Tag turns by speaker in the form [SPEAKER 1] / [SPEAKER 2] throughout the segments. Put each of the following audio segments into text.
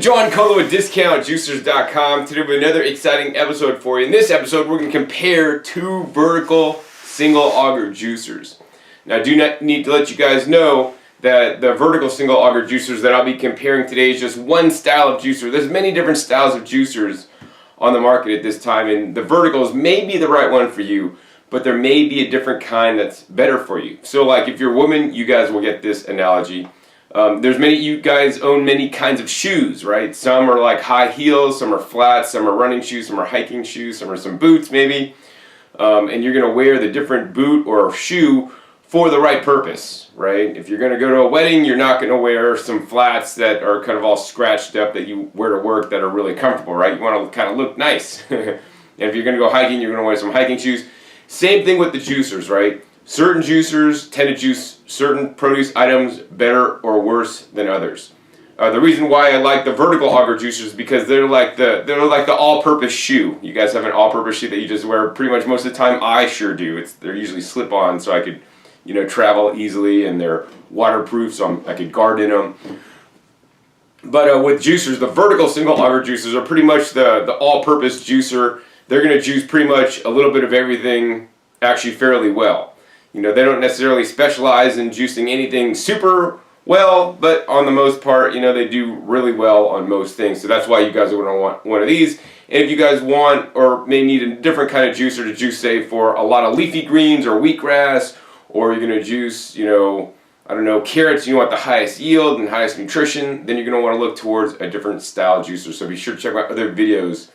[SPEAKER 1] is John Colo with DiscountJuicers.com. Today we have another exciting episode for you. In this episode, we're going to compare two vertical single auger juicers. Now, I do not need to let you guys know that the vertical single auger juicers that I'll be comparing today is just one style of juicer. There's many different styles of juicers on the market at this time, and the verticals may be the right one for you, but there may be a different kind that's better for you. So like if you're a woman, you guys will get this analogy. You guys own many kinds of shoes, right? Some are like high heels, some are flat, some are running shoes, some are hiking shoes, some are some boots maybe. And you're going to wear the different boot or shoe for the right purpose, right? If you're going to go to a wedding, you're not going to wear some flats that are kind of all scratched up that you wear to work that are really comfortable, right? You want to kind of look nice. And if you're going to go hiking, you're going to wear some hiking shoes. Same thing with the juicers, right? Certain juicers tend to juice certain produce items better or worse than others. The reason why I like the vertical auger juicers is because they're like the all-purpose shoe. You guys have an all-purpose shoe that you just wear pretty much most of the time. I sure do. They're usually slip-on, so I could, travel easily, and they're waterproof, so I could garden in them. But with juicers, the vertical single auger juicers are pretty much the all-purpose juicer. They're going to juice pretty much a little bit of everything, actually fairly well. They don't necessarily specialize in juicing anything super well, but on the most part, they do really well on most things. So that's why you guys are going to want one of these. And if you guys want or may need a different kind of juicer to juice, say, for a lot of leafy greens or wheatgrass, or you're going to juice, carrots, you want the highest yield and highest nutrition, then you're going to want to look towards a different style juicer. So be sure to check out other videos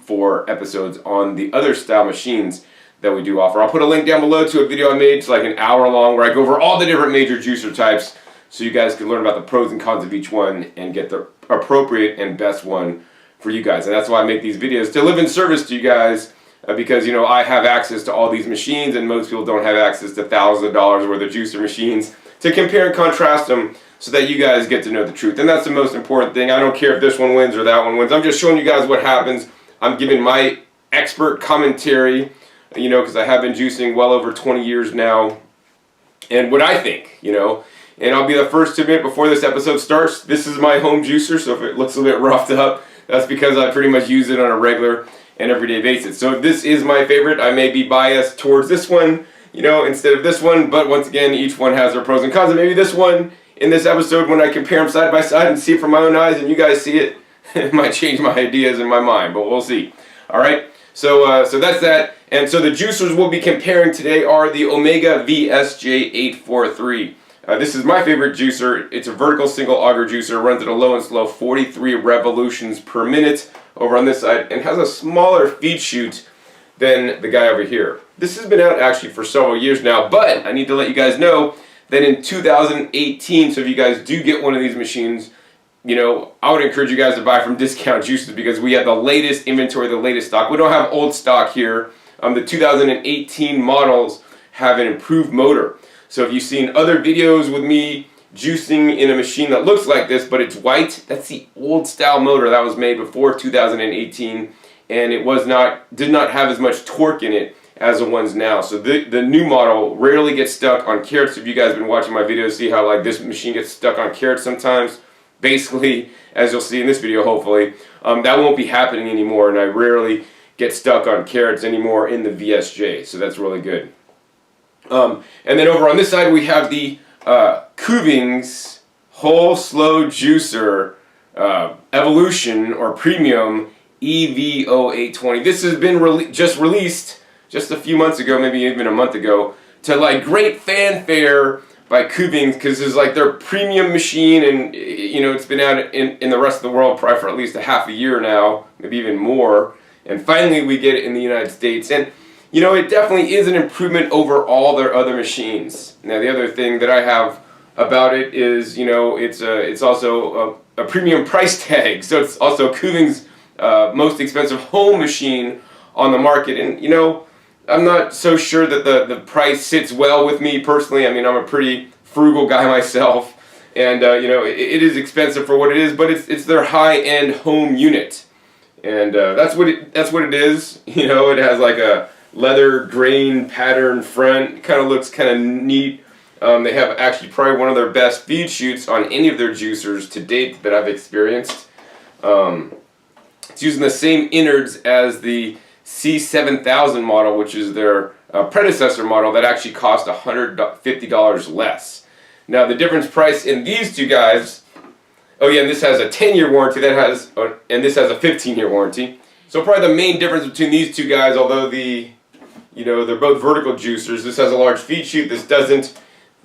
[SPEAKER 1] for episodes on the other style machines that we do offer. I'll put a link down below to a video I made. It's like an hour long where I go over all the different major juicer types so you guys can learn about the pros and cons of each one and get the appropriate and best one for you guys. And that's why I make these videos, to live in service to you guys, because I have access to all these machines and most people don't have access to thousands of dollars worth of juicer machines to compare and contrast them so that you guys get to know the truth. And that's the most important thing. I don't care if this one wins or that one wins. I'm just showing you guys what happens. I'm giving my expert commentary, because I have been juicing well over 20 years now, and what I think, and I'll be the first to admit before this episode starts, this is my home juicer, so if it looks a bit roughed up, that's because I pretty much use it on a regular and everyday basis. So this is my favorite. I may be biased towards this one, instead of this one, but once again, each one has their pros and cons, and maybe this one, in this episode, when I compare them side by side and see it from my own eyes, and you guys see it, it might change my ideas in my mind, but we'll see. All right, so that's that. And so the juicers we'll be comparing today are the Omega VSJ843. This is my favorite juicer. It's a vertical single auger juicer. Runs at a low and slow 43 revolutions per minute over on this side, and has a smaller feed chute than the guy over here. This has been out actually for several years now, but I need to let you guys know that in 2018, so if you guys do get one of these machines, I would encourage you guys to buy from Discount Juices because we have the latest inventory, the latest stock. We don't have old stock here. The 2018 models have an improved motor. So if you've seen other videos with me juicing in a machine that looks like this, but it's white, that's the old style motor that was made before 2018, and it did not have as much torque in it as the ones now. So the new model rarely gets stuck on carrots. If you guys have been watching my videos, see how this machine gets stuck on carrots sometimes. Basically, as you'll see in this video, hopefully, that won't be happening anymore, and I rarely get stuck on carrots anymore in the VSJ, so that's really good. And then over on this side we have the Kuvings Whole Slow Juicer Evolution or Premium EVO820. This has been just released just a few months ago, maybe even a month ago, to great fanfare by Kuvings, because it's their premium machine, and it's been out in the rest of the world probably for at least a half a year now, maybe even more. And finally we get it in the United States. And it definitely is an improvement over all their other machines. Now the other thing that I have about it is, it's also a premium price tag. So it's also Kuvings' most expensive home machine on the market. And I'm not so sure that the price sits well with me personally. I mean, I'm a pretty frugal guy myself. And it is expensive for what it is, but it's their high-end home unit. And that's what it is. It has a leather grain pattern front. It kind of looks kind of neat. They have actually probably one of their best feed chutes on any of their juicers to date that I've experienced. It's using the same innards as the C7000 model, which is their predecessor model that actually cost $150 less. Now the difference price in these two guys, oh yeah, and this has a 10-year warranty, and this has a 15-year warranty. So probably the main difference between these two guys, although they're both vertical juicers, this has a large feed chute, this doesn't,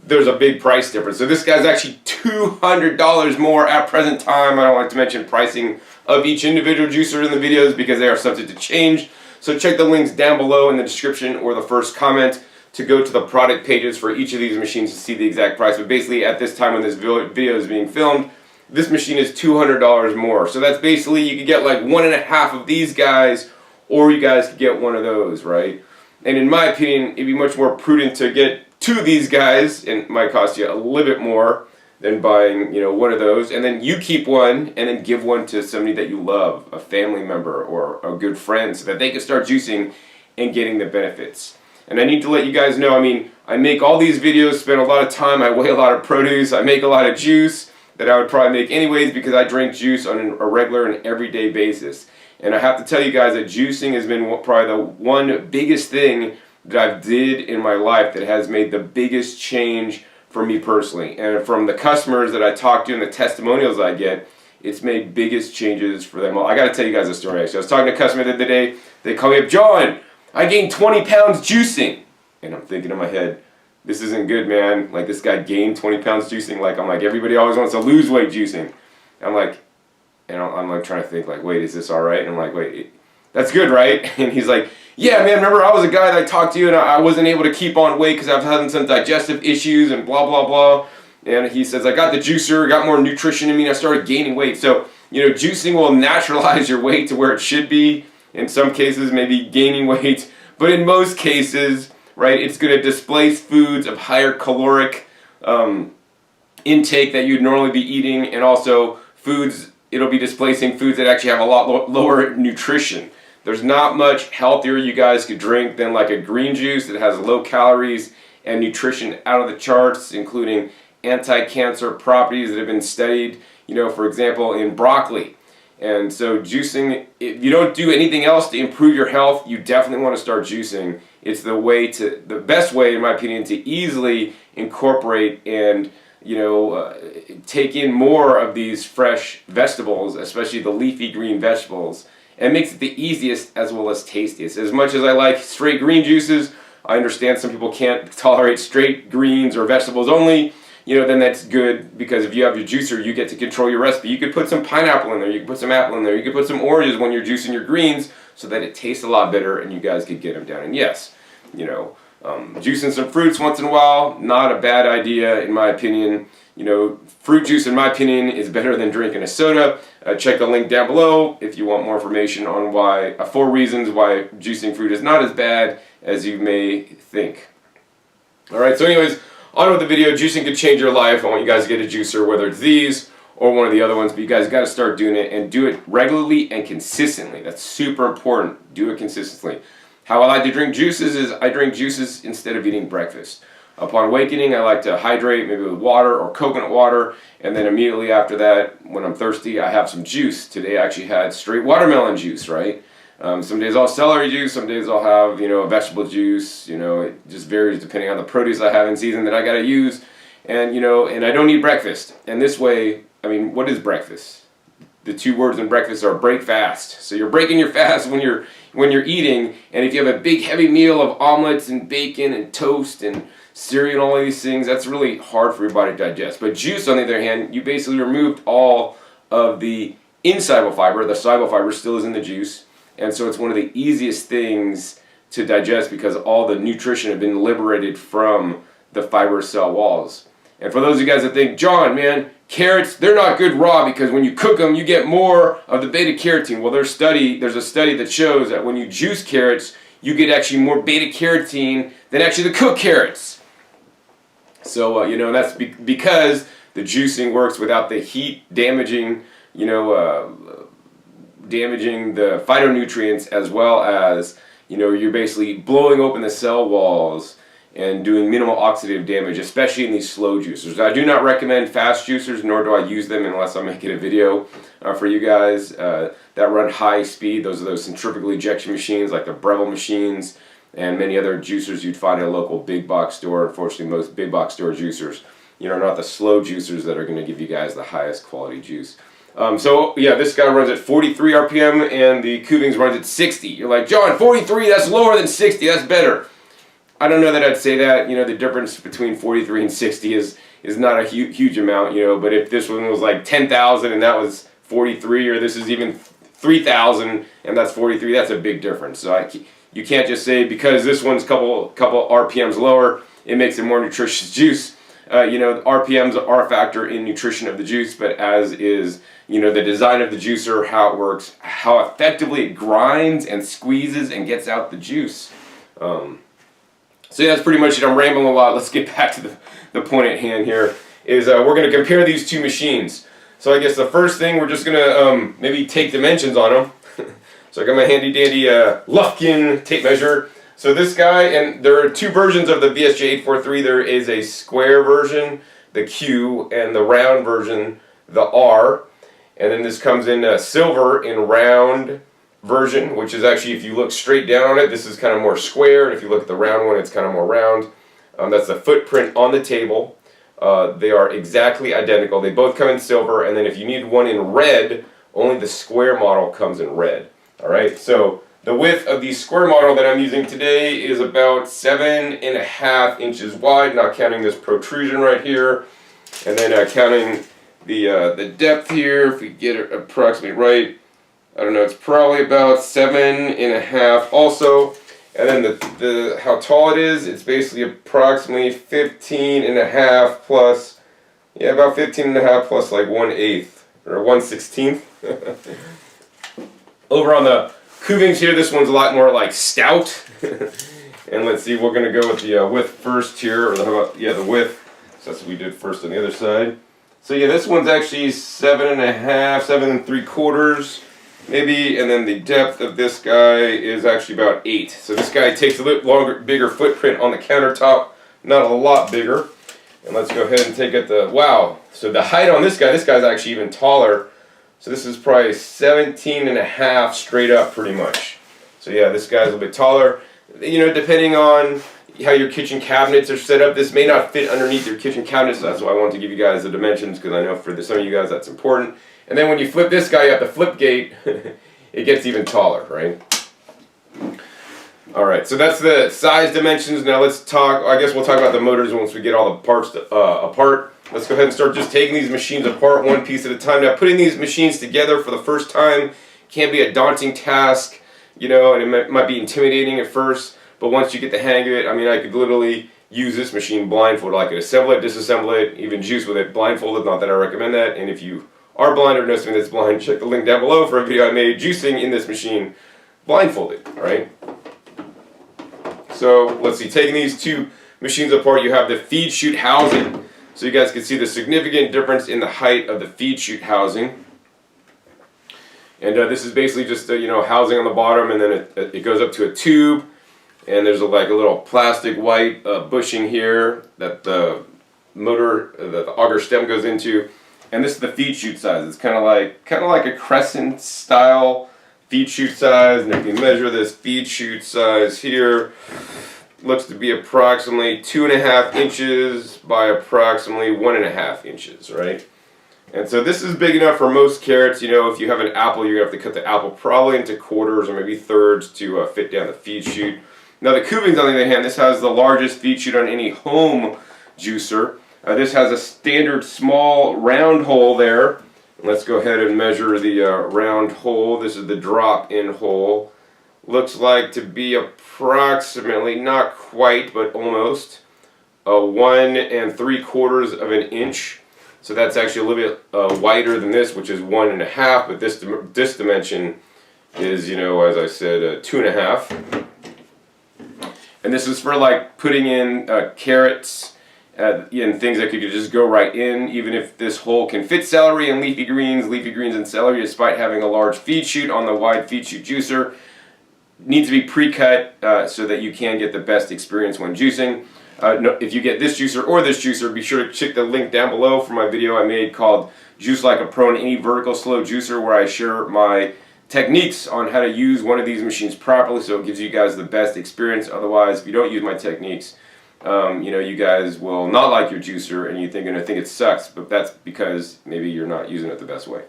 [SPEAKER 1] there's a big price difference. So this guy's actually $200 more at present time. I don't like to mention pricing of each individual juicer in the videos because they are subject to change. So check the links down below in the description or the first comment to go to the product pages for each of these machines to see the exact price. But basically at this time when this video is being filmed, this machine is $200 more. So that's basically, you could get like 1.5 of these guys, or you guys could get one of those, right? And in my opinion, it'd be much more prudent to get 2 of these guys, and it might cost you a little bit more than buying, one of those, and then you keep one and then give one to somebody that you love, a family member or a good friend, so that they can start juicing and getting the benefits. And I need to let you guys know, I make all these videos, spend a lot of time, I weigh a lot of produce, I make a lot of juice that I would probably make anyways because I drink juice on a regular and everyday basis. And I have to tell you guys that juicing has been probably the one biggest thing that I did in my life that has made the biggest change for me personally. And from the customers that I talk to and the testimonials I get, it's made biggest changes for them all. I got to tell you guys a story actually. I was talking to a customer the other day, they called me up, John, I gained 20 pounds juicing. And I'm thinking in my head, this isn't good, man. Like, this guy gained 20 pounds juicing. I'm like, everybody always wants to lose weight juicing. I'm like trying to think, wait, is this all right? And I'm like, wait, that's good, right? And he's like, yeah, man, remember I was a guy that I talked to you and I wasn't able to keep on weight because I was having some digestive issues and blah, blah, blah. And he says, I got the juicer, got more nutrition in me, and I started gaining weight. So, juicing will naturalize your weight to where it should be. In some cases, maybe gaining weight. But in most cases, right, it's going to displace foods of higher caloric intake that you'd normally be eating, and also it'll be displacing foods that actually have a lot lower nutrition. There's not much healthier you guys could drink than like a green juice that has low calories and nutrition out of the charts, including anti-cancer properties that have been studied, for example, in broccoli. And so juicing, if you don't do anything else to improve your health, you definitely want to start juicing. It's the best way, in my opinion, to easily incorporate and take in more of these fresh vegetables, especially the leafy green vegetables. And it makes it the easiest as well as tastiest. As much as I like straight green juices, I understand some people can't tolerate straight greens or vegetables only. Then that's good, because if you have your juicer, you get to control your recipe. You could put some pineapple in there, you could put some apple in there, you could put some oranges when you're juicing your greens so that it tastes a lot better and you guys could get them down. And yes, juicing some fruits once in a while, not a bad idea in my opinion. Fruit juice, in my opinion, is better than drinking a soda. Check the link down below if you want more information on 4 reasons why juicing fruit is not as bad as you may think. Alright, so anyways, on with the video. Juicing could change your life. I want you guys to get a juicer, whether it's these or one of the other ones, but you guys got to start doing it, and do it regularly and consistently. That's super important. Do it consistently. How I like to drink juices is I drink juices instead of eating breakfast. Upon awakening, I like to hydrate, maybe with water or coconut water, and then immediately after that, when I'm thirsty, I have some juice. Today I actually had straight watermelon juice, right? Some days I'll celery juice, some days I'll have, a vegetable juice. It just varies depending on the produce I have in season that I gotta use. And, and I don't eat breakfast. And this way, what is breakfast? The 2 words in breakfast are break fast. So you're breaking your fast when you're eating, and if you have a big heavy meal of omelets and bacon and toast and cereal and all of these things, that's really hard for your body to digest. But juice, on the other hand, you basically removed all of the insoluble fiber. The soluble fiber still is in the juice, and so it's one of the easiest things to digest because all the nutrition have been liberated from the fibrous cell walls. And for those of you guys that think, John, man, carrots, they're not good raw because when you cook them, you get more of the beta carotene. Well, there's a study that shows that when you juice carrots, you get actually more beta carotene than actually the cooked carrots. So, that's because the juicing works without the heat damaging, damaging the phytonutrients, as well as, you're basically blowing open the cell walls and doing minimal oxidative damage, especially in these slow juicers. I do not recommend fast juicers, nor do I use them unless I'm making a video for you guys that run high speed. Those are those centrifugal ejection machines like the Breville machines and many other juicers you'd find in a local big box store. Unfortunately, most big box store juicers, are not the slow juicers that are going to give you guys the highest quality juice. So yeah, this guy runs at 43 RPM and the Kuvings runs at 60. You're like, John, 43, that's lower than 60, that's better. I don't know that I'd say that. The difference between 43 and 60 is not a huge amount, but if this one was like 10,000 and that was 43, or this is even 3,000 and that's 43, that's a big difference. So you can't just say because this one's couple RPMs lower, it makes it more nutritious juice. RPMs are a factor in nutrition of the juice, but as is, the design of the juicer, how it works, how effectively it grinds and squeezes and gets out the juice. So yeah, that's pretty much it. I'm rambling a lot. Let's get back to the point at hand here. Is we're going to compare these two machines. So I guess the first thing, we're just going to maybe take dimensions on them. So I got my handy dandy Lufkin tape measure. So this guy, and there are two versions of the VSJ843. There is a square version, the Q, and the round version, the R. And then this comes in silver in round version, which is actually, if you look straight down on it, this is kind of more square, and if you look at the round one, it's kind of more round. That's the footprint on the table. They are exactly identical. They both come in silver, and then if you need one in red, only the square model comes in red. Alright, so the width of the square model that I'm using today is about 7.5 inches wide, not counting this protrusion right here, and then counting the depth here, if we get it approximately right, I don't know, it's probably about 7.5 also. And then the how tall it is, it's basically approximately 15.5 plus, yeah, about 15.5 plus like 1/8 or 1/16. Over on the Kuvings here, this one's a lot more like stout. And let's see, we're going to go with the width first here, or how about, yeah, the width. So that's what we did first on the other side. So yeah, this one's actually 7.5, 7.75. Maybe, and then the depth of this guy is actually about 8. So this guy takes a little longer, bigger footprint on the countertop, not a lot bigger. And let's go ahead and take it wow. So the height on this guy's actually even taller. So this is probably 17.5 straight up pretty much. So yeah, this guy's a little bit taller. Depending on how your kitchen cabinets are set up, this may not fit underneath your kitchen cabinets. So that's why I wanted to give you guys the dimensions, because I know for some of you guys that's important. And then when you flip this guy up the flip gate, it gets even taller, right? Alright, so that's the size dimensions. Now let's talk, I guess we'll talk about the motors once we get all the parts apart. Let's go ahead and start just taking these machines apart one piece at a time. Now putting these machines together for the first time can be a daunting task, and it might be intimidating at first, but once you get the hang of it, I could literally use this machine blindfolded. I could assemble it, disassemble it, even juice with it blindfolded. Not that I recommend that, and if you are blind or know something that's blind, check the link down below for a video I made juicing in this machine blindfolded. Alright? So let's see, taking these two machines apart, you have the feed chute housing. So you guys can see the significant difference in the height of the feed chute housing. And this is basically just housing on the bottom, and then it goes up to a tube, and there's like a little plastic white bushing here that the motor, the auger stem goes into. And this is the feed chute size. It's kind of like a crescent style feed chute size. And if you measure this feed chute size here, looks to be approximately 2.5 inches by approximately 1.5 inches, right? And so this is big enough for most carrots. If you have an apple, you're gonna have to cut the apple probably into quarters or maybe thirds to fit down the feed chute. Now the Kuvings, on the other hand, this has the largest feed chute on any home juicer. This has a standard small round hole there. Let's go ahead and measure the round hole. This is the drop-in hole. Looks like to be approximately, not quite, but almost 1 3/4 inch. So that's actually a little bit wider than this, which is 1.5. But this dimension is, as I said, 2.5. And this is for like putting in carrots. And things that could just go right in, even if this hole can fit celery and leafy greens and celery, despite having a large feed chute on the wide feed chute juicer, needs to be pre-cut so that you can get the best experience when juicing. No, if you get this juicer or this juicer, be sure to check the link down below for my video I made called Juice Like a Pro in Any Vertical Slow Juicer, where I share my techniques on how to use one of these machines properly so it gives you guys the best experience. Otherwise, if you don't use my techniques, you guys will not like your juicer and you're going to think it sucks, but that's because maybe you're not using it the best way.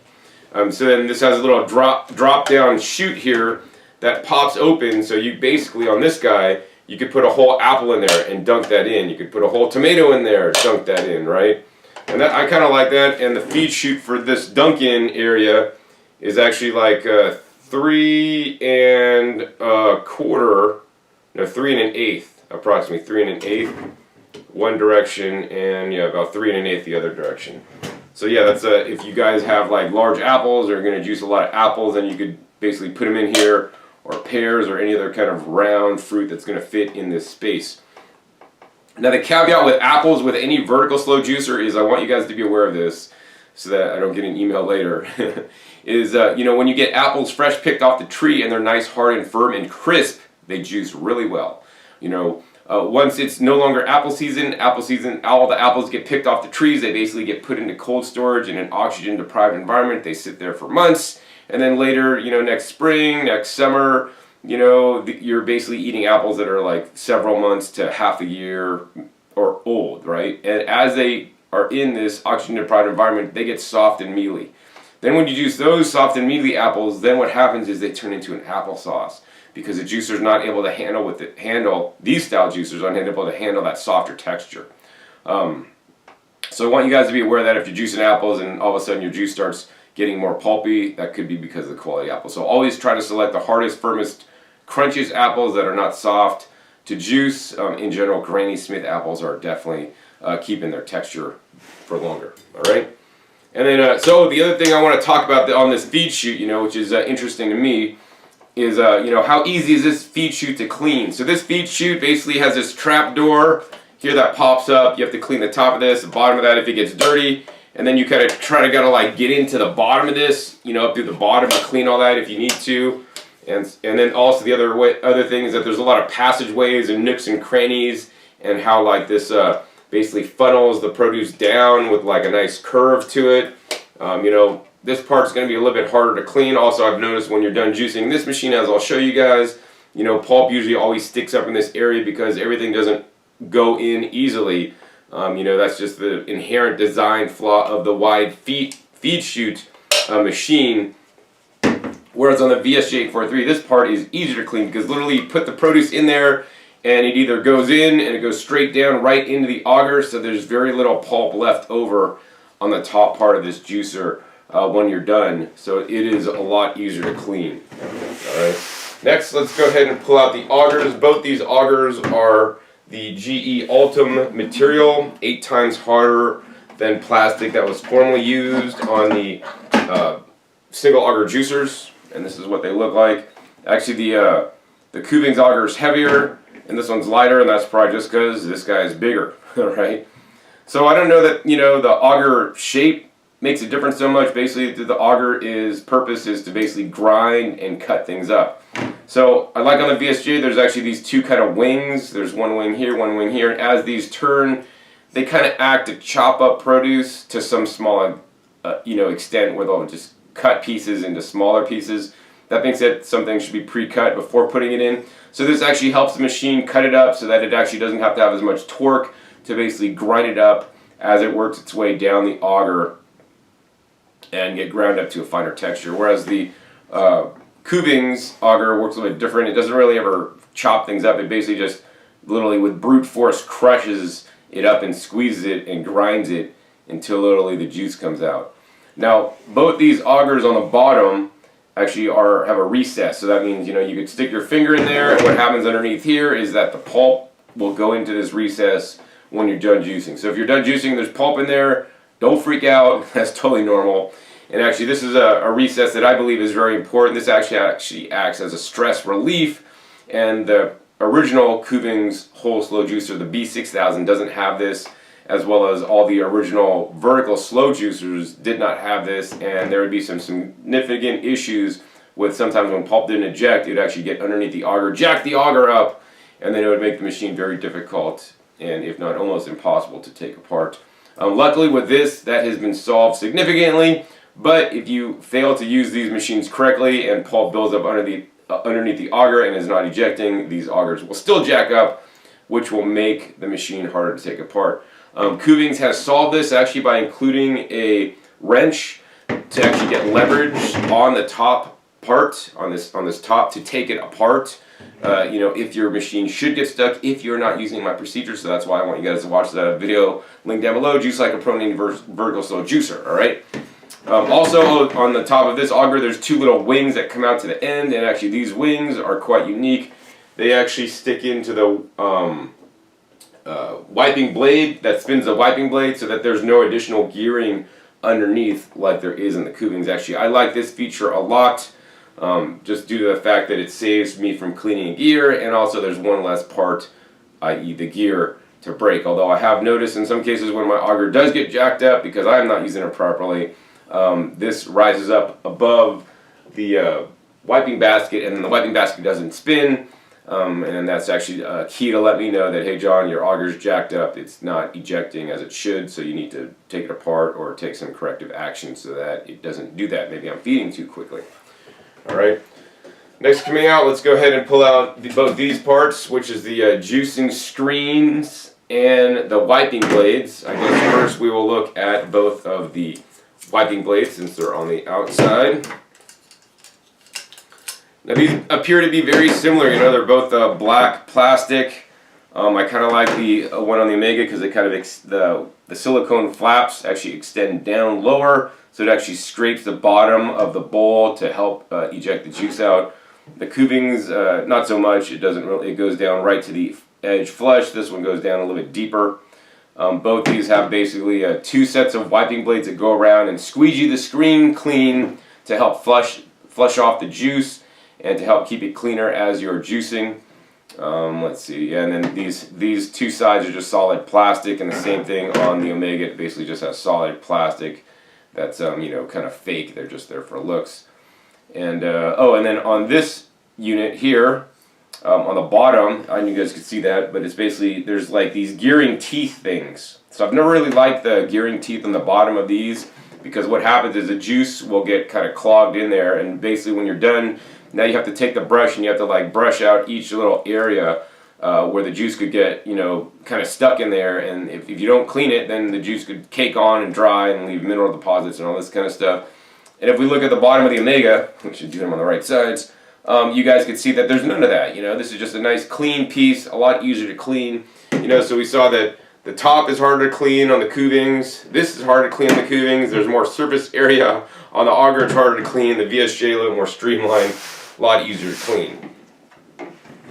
[SPEAKER 1] So then this has a little drop down chute here that pops open, so you basically, on this guy, you could put a whole apple in there and dunk that in. You could put a whole tomato in there, dunk that in, right? And that, I kind of like that. And the feed chute for this dunk in area is actually like 3 1/4, no, 3 1/8, approximately 3 1/8, one direction, and yeah, about 3 1/8 the other direction. So yeah, that's if you guys have like large apples or are going to juice a lot of apples, then you could basically put them in here, or pears or any other kind of round fruit that's going to fit in this space. Now the caveat with apples with any vertical slow juicer is, I want you guys to be aware of this so that I don't get an email later, is when you get apples fresh picked off the tree and they're nice, hard and firm and crisp, they juice really well. Once it's no longer apple season, all the apples get picked off the trees, they basically get put into cold storage in an oxygen deprived environment. They sit there for months, and then later, next spring, next summer, you're basically eating apples that are like several months to half a year or old, right? And as they are in this oxygen deprived environment, they get soft and mealy. Then when you juice those soft and mealy apples, then what happens is they turn into an applesauce, because the juicer's not able to handle these style juicers aren't able to handle that softer texture. So I want you guys to be aware that if you're juicing apples and all of a sudden your juice starts getting more pulpy, that could be because of the quality of apple. So always try to select the hardest, firmest, crunchiest apples that are not soft to juice. In general, Granny Smith apples are definitely keeping their texture for longer. All right. And then, so the other thing I want to talk about on this feed chute, which is interesting to me, is how easy is this feed chute to clean? So this feed chute basically has this trap door here that pops up. You have to clean the top of this, the bottom of that if it gets dirty, and then you kind of gotta like get into the bottom of this, up through the bottom and clean all that if you need to. And then also the other thing is that there's a lot of passageways and nooks and crannies, and how like this basically funnels the produce down with like a nice curve to it. This part's going to be a little bit harder to clean. Also, I've noticed when you're done juicing this machine, as I'll show you guys, pulp usually always sticks up in this area because everything doesn't go in easily. That's just the inherent design flaw of the wide feed chute machine. Whereas on the VSJ843, this part is easier to clean because literally you put the produce in there and it either goes in and it goes straight down right into the auger, so there's very little pulp left over on the top part of this juicer when you're done. So it is a lot easier to clean. Alright. Next, let's go ahead and pull out the augers. Both these augers are the GE Ultim material, 8 times harder than plastic that was formerly used on the single auger juicers, and this is what they look like. Actually, the Kuvings auger is heavier, and this one's lighter, and that's probably just because this guy is bigger, right? So I don't know that the auger shape makes a difference so much. Basically, the auger purpose is to basically grind and cut things up. So I like on the VSJ, there's actually these two kind of wings. There's one wing here, one wing here, and as these turn, they kind of act to chop up produce to some small, extent where they'll just cut pieces into smaller pieces. That being said, some things should be pre-cut before putting it in. So this actually helps the machine cut it up so that it actually doesn't have to have as much torque to basically grind it up as it works its way down the auger and get ground up to a finer texture. Whereas the Kuvings auger works a little bit different. It doesn't really ever chop things up. It basically just literally with brute force crushes it up and squeezes it and grinds it until literally the juice comes out. Now, both these augers on the bottom actually have a recess. So that means, you could stick your finger in there, and what happens underneath here is that the pulp will go into this recess when you're done juicing. So if you're done juicing, there's pulp in there, don't freak out. That's totally normal. And actually, this is a recess that I believe is very important. This actually acts as a stress relief, and the original Kuvings whole slow juicer, the B6000, doesn't have this, as well as all the original vertical slow juicers did not have this, and there would be some significant issues with sometimes when pulp didn't eject, it would actually get underneath the auger, jack the auger up, and then it would make the machine very difficult and if not almost impossible to take apart. Luckily with this, that has been solved significantly, but if you fail to use these machines correctly and pulp builds up underneath the auger and is not ejecting, these augers will still jack up, which will make the machine harder to take apart. Kuvings has solved this actually by including a wrench to actually get leverage on the top part, on this top, to take it apart. You know, if your machine should get stuck, if you're not using my procedure. So that's why I want you guys to watch that video, link down below, Juice Like a Pro vertical slow juicer, alright? Also on the top of this auger, there's two little wings that come out to the end, and actually these wings are quite unique. They actually stick into the wiping blade that spins the wiping blade, so that there's no additional gearing underneath like there is in the Kuvings. Actually, I like this feature a lot, just due to the fact that it saves me from cleaning gear, and also there's one less part, i.e. the gear, to break. Although I have noticed in some cases when my auger does get jacked up because I'm not using it properly, this rises up above the wiping basket, and then the wiping basket doesn't spin. And then that's actually a key to let me know that, hey John, your auger's jacked up, it's not ejecting as it should, so you need to take it apart or take some corrective action so that it doesn't do that. Maybe I'm feeding too quickly. Alright, next coming out, let's go ahead and pull out both these parts, which is the juicing screens and the wiping blades. I guess first we will look at both of the wiping blades since they're on the outside. Now these appear to be very similar, you know, they're both black plastic. I kind of like the one on the Omega because it kind of the silicone flaps actually extend down lower, so it actually scrapes the bottom of the bowl to help eject the juice out. The Kuvings, not so much. It doesn't really. It goes down right to the edge flush. This one goes down a little bit deeper. Both these have basically two sets of wiping blades that go around and squeegee the screen clean to help flush off the juice and to help keep it cleaner as you're juicing. Let's see, yeah, and then these two sides are just solid plastic, and the same thing on the Omega. It basically just has solid plastic that's you know, kind of fake. They're just there for looks. And oh, and then on this unit here, on the bottom, I know you guys could see that, but it's basically, there's like these gearing teeth things. So I've never really liked the gearing teeth on the bottom of these, because what happens is the juice will get kind of clogged in there, and basically when you're done, now you have to take the brush and you have to like brush out each little area where the juice could get, you know, kind of stuck in there, and if you don't clean it, then the juice could cake on and dry and leave mineral deposits and all this kind of stuff. And if we look at the bottom of the Omega, we should do them on the right sides, you guys could see that there's none of that. You know, this is just a nice clean piece, a lot easier to clean. You know, so we saw that the top is harder to clean on the Kuvings. This is harder to clean on the Kuvings. There's more surface area on the Auger. It's harder to clean. The VSJ a little more streamlined, a lot easier to clean.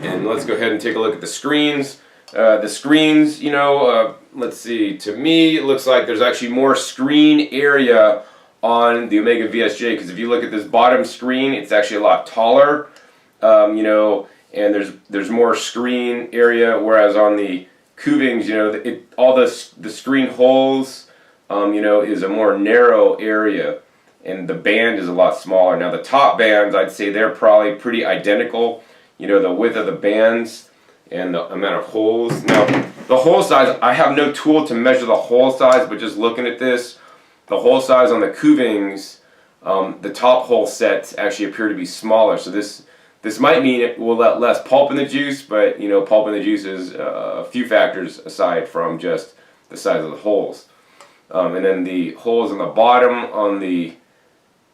[SPEAKER 1] And let's go ahead and take a look at the screens. The screens, you know, let's see. To me, it looks like there's actually more screen area on the Omega VSJ, because if you look at this bottom screen, it's actually a lot taller, you know, and there's more screen area, whereas on the Kuvings, you know, all the screen holes, you know, is a more narrow area, and the band is a lot smaller. Now the top bands, I'd say they're probably pretty identical, you know, the width of the bands and the amount of holes. Now the hole size, I have no tool to measure the hole size, but just looking at this, the hole size on the Kuvings, the top hole sets actually appear to be smaller. So this might mean it will let less pulp in the juice, but you know, pulp in the juice is a few factors aside from just the size of the holes. And then the holes on the bottom on the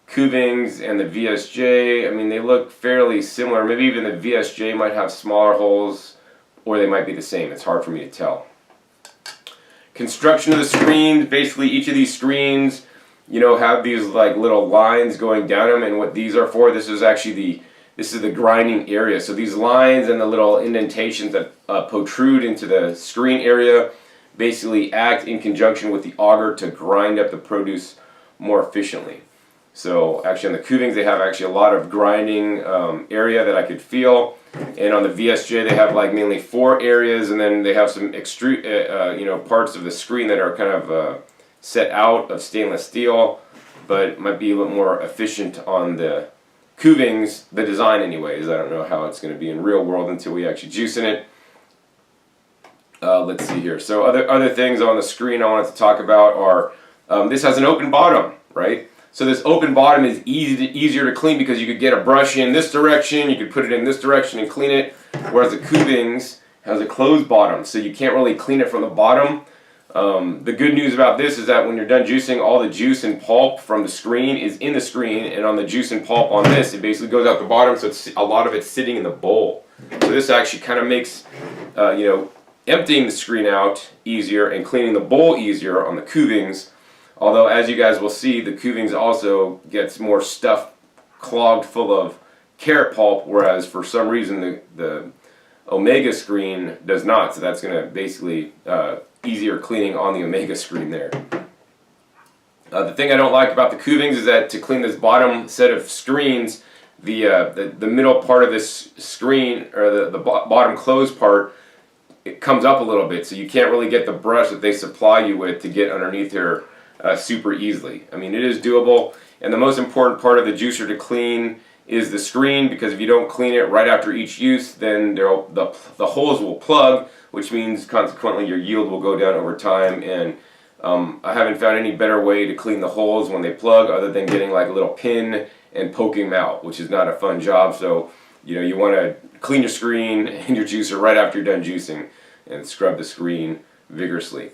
[SPEAKER 1] Kuvings and the VSJ, I mean, they look fairly similar. Maybe even the VSJ might have smaller holes, or they might be the same. It's hard for me to tell. Construction of the screens, basically each of these screens, you know, have these like little lines going down them, and what these are for, this is the grinding area. So these lines and the little indentations that protrude into the screen area basically act in conjunction with the auger to grind up the produce more efficiently. So actually on the Kuvings, they have actually a lot of grinding area that I could feel, and on the VSJ they have like mainly 4 areas, and then they have some you know, parts of the screen that are kind of set out of stainless steel, but might be a little more efficient on the Kuvings, the design anyways. I don't know how it's going to be in real world until we actually juice in it. Let's see here. So other things on the screen I wanted to talk about are this has an open bottom, right? So this open bottom is easier to clean because you could get a brush in this direction, you could put it in this direction and clean it, whereas the Kuvings has a closed bottom, so you can't really clean it from the bottom. The good news about this is that when you're done juicing, all the juice and pulp from the screen is in the screen, and on the juice and pulp on this, it basically goes out the bottom, so it's, a lot of it's sitting in the bowl. So this actually kind of makes, emptying the screen out easier and cleaning the bowl easier on the Kuvings. Although, as you guys will see, the Kuvings also gets more stuff clogged full of carrot pulp, whereas for some reason the Omega screen does not. So that's going to basically easier cleaning on the Omega screen there. The thing I don't like about the Kuvings is that to clean this bottom set of screens, the middle part of this screen, or the bottom closed part, it comes up a little bit, so you can't really get the brush that they supply you with to get underneath here super easily. I mean, it is doable, and the most important part of the juicer to clean is the screen, because if you don't clean it right after each use, then the holes will plug, which means consequently your yield will go down over time. And I haven't found any better way to clean the holes when they plug other than getting like a little pin and poking them out, which is not a fun job. So you want to clean your screen and your juicer right after you're done juicing and scrub the screen vigorously.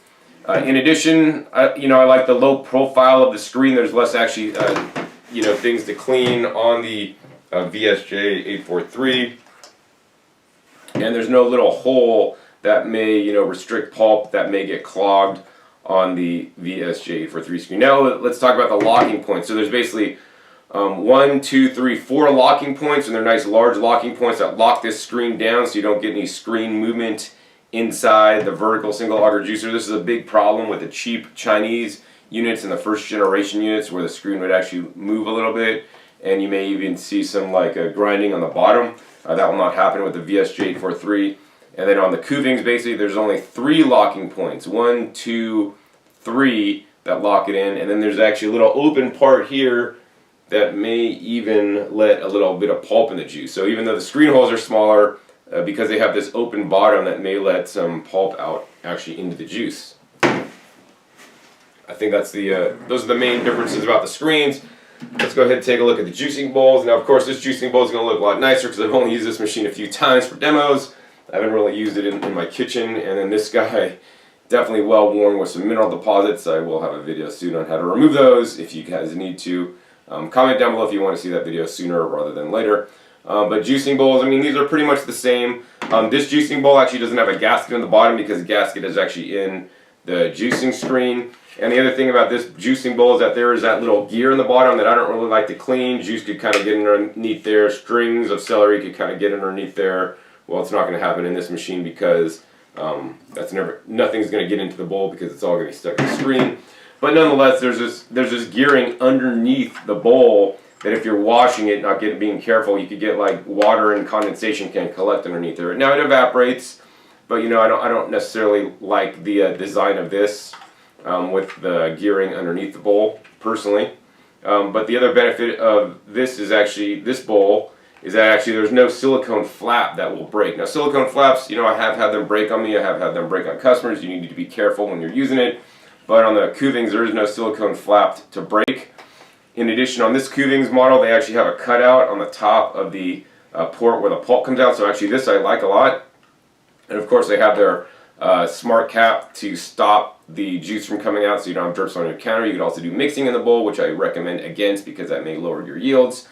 [SPEAKER 1] In addition, I like the low profile of the screen. There's less actually, things to clean on the VSJ843, and there's no little hole that may, restrict pulp that may get clogged on the VSJ843 screen. Now let's talk about the locking points. So there's basically 1, 2, 3, 4 locking points, and they're nice large locking points that lock this screen down so you don't get any screen movement inside the vertical single auger juicer. This is a big problem with the cheap Chinese units and the first generation units where the screen would actually move a little bit, and you may even see some grinding on the bottom. That will not happen with the VSJ843. And then on the Kuvings, basically there's only 3 locking points, 1, 2, 3 that lock it in, and then there's actually a little open part here that may even let a little bit of pulp in the juice. So even though the screen holes are smaller, because they have this open bottom, that may let some pulp out actually into the juice. I think that's those are the main differences about the screens. Let's go ahead and take a look at the juicing bowls. Now, of course, this juicing bowl is going to look a lot nicer because I've only used this machine a few times for demos. I haven't really used it in my kitchen. And then this guy, definitely well worn with some mineral deposits. I will have a video soon on how to remove those if you guys need to. Comment down below if you want to see that video sooner rather than later. But juicing bowls, I mean, these are pretty much the same. This juicing bowl actually doesn't have a gasket in the bottom because the gasket is actually in the juicing screen. And the other thing about this juicing bowl is that there is that little gear in the bottom that I don't really like to clean. Juice could kind of get underneath there. Strings of celery could kind of get underneath there. Well, it's not going to happen in this machine because nothing's going to get into the bowl because it's all going to be stuck in the screen. But nonetheless, there's this gearing underneath the bowl that if you're washing it, not being careful, you could get water and condensation can collect underneath there. Now it evaporates, but I don't necessarily like the design of this with the gearing underneath the bowl personally. But the other benefit of this is actually this bowl is that actually there's no silicone flap that will break. Now silicone flaps, I have had them break on me. I have had them break on customers. You need to be careful when you're using it. But on the Kuvings, there is no silicone flap to break. In addition, on this Kuvings model, they actually have a cutout on the top of the port where the pulp comes out. So actually this I like a lot. And of course they have their smart cap to stop the juice from coming out so you don't have drips on your counter. You could also do mixing in the bowl, which I recommend against because that may lower your yields.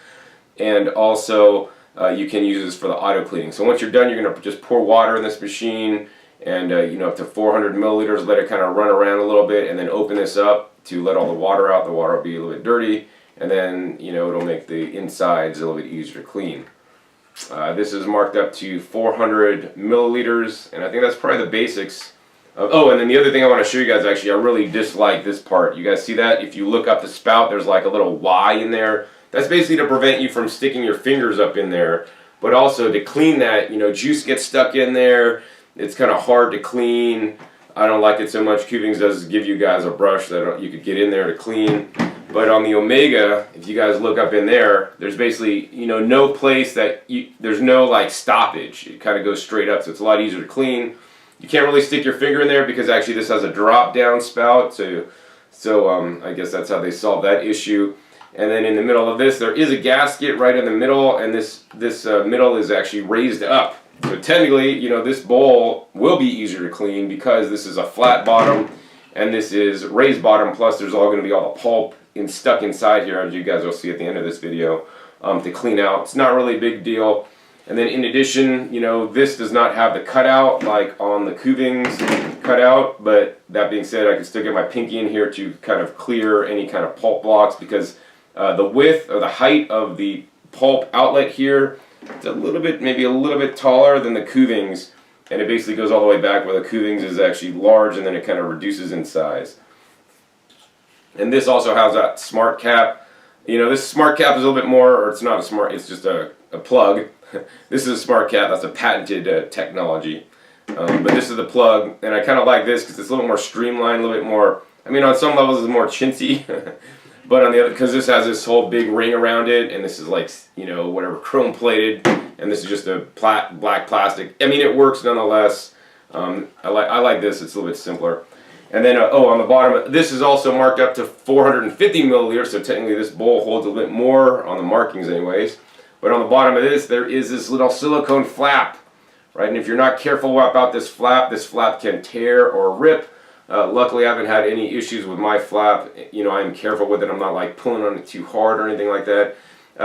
[SPEAKER 1] And also you can use this for the auto cleaning. So once you're done, you're going to just pour water in this machine and up to 400 milliliters, let it kind of run around a little bit, and then open this up to let all the water out. The water will be a little bit dirty, and then it'll make the insides a little bit easier to clean. This is marked up to 400 milliliters, and I think that's probably the basics. And then the other thing I want to show you guys, actually, I really dislike this part. You guys see that? If you look up the spout, there's like a little Y in there. That's basically to prevent you from sticking your fingers up in there, but also to clean that. Juice gets stuck in there. It's kind of hard to clean. I don't like it so much. Kuvings does give you guys a brush that you could get in there to clean. But on the Omega, if you guys look up in there, there's basically, no place that there's no stoppage. It kind of goes straight up, so it's a lot easier to clean. You can't really stick your finger in there because actually this has a drop down spout, so I guess that's how they solved that issue. And then in the middle of this, there is a gasket right in the middle, and this middle is actually raised up. So technically, you know, this bowl will be easier to clean because this is a flat bottom and this is raised bottom, plus there's all going to be all the pulp stuck inside here, as you guys will see at the end of this video, to clean out. It's not really a big deal. And then in addition, you know, this does not have the cutout like on the Kuvings cutout, but that being said, I can still get my pinky in here to kind of clear any kind of pulp blocks, because the width or the height of the pulp outlet here, it's a little bit, maybe a little bit taller than the Kuvings, and it basically goes all the way back where the Kuvings is actually large, and then it kind of reduces in size. And this also has that smart cap. You know, this smart cap is a little bit more, or it's not a smart, it's just a plug. This is a smart cap, that's a patented technology. But this is the plug, and I kind of like this because it's a little more streamlined, a little bit more, I mean on some levels it's more chintzy, but on the other, because this has this whole big ring around it, and this is like, you know, whatever, chrome plated, and this is just a black plastic. I mean, it works nonetheless. I like this, it's a little bit simpler. And then, oh, on the bottom, this is also marked up to 450 milliliters, so technically this bowl holds a little bit more on the markings anyways. But on the bottom of this, there is this little silicone flap, right? And if you're not careful about this flap can tear or rip. Luckily, I haven't had any issues with my flap. You know, I'm careful with it. I'm not like pulling on it too hard or anything like that.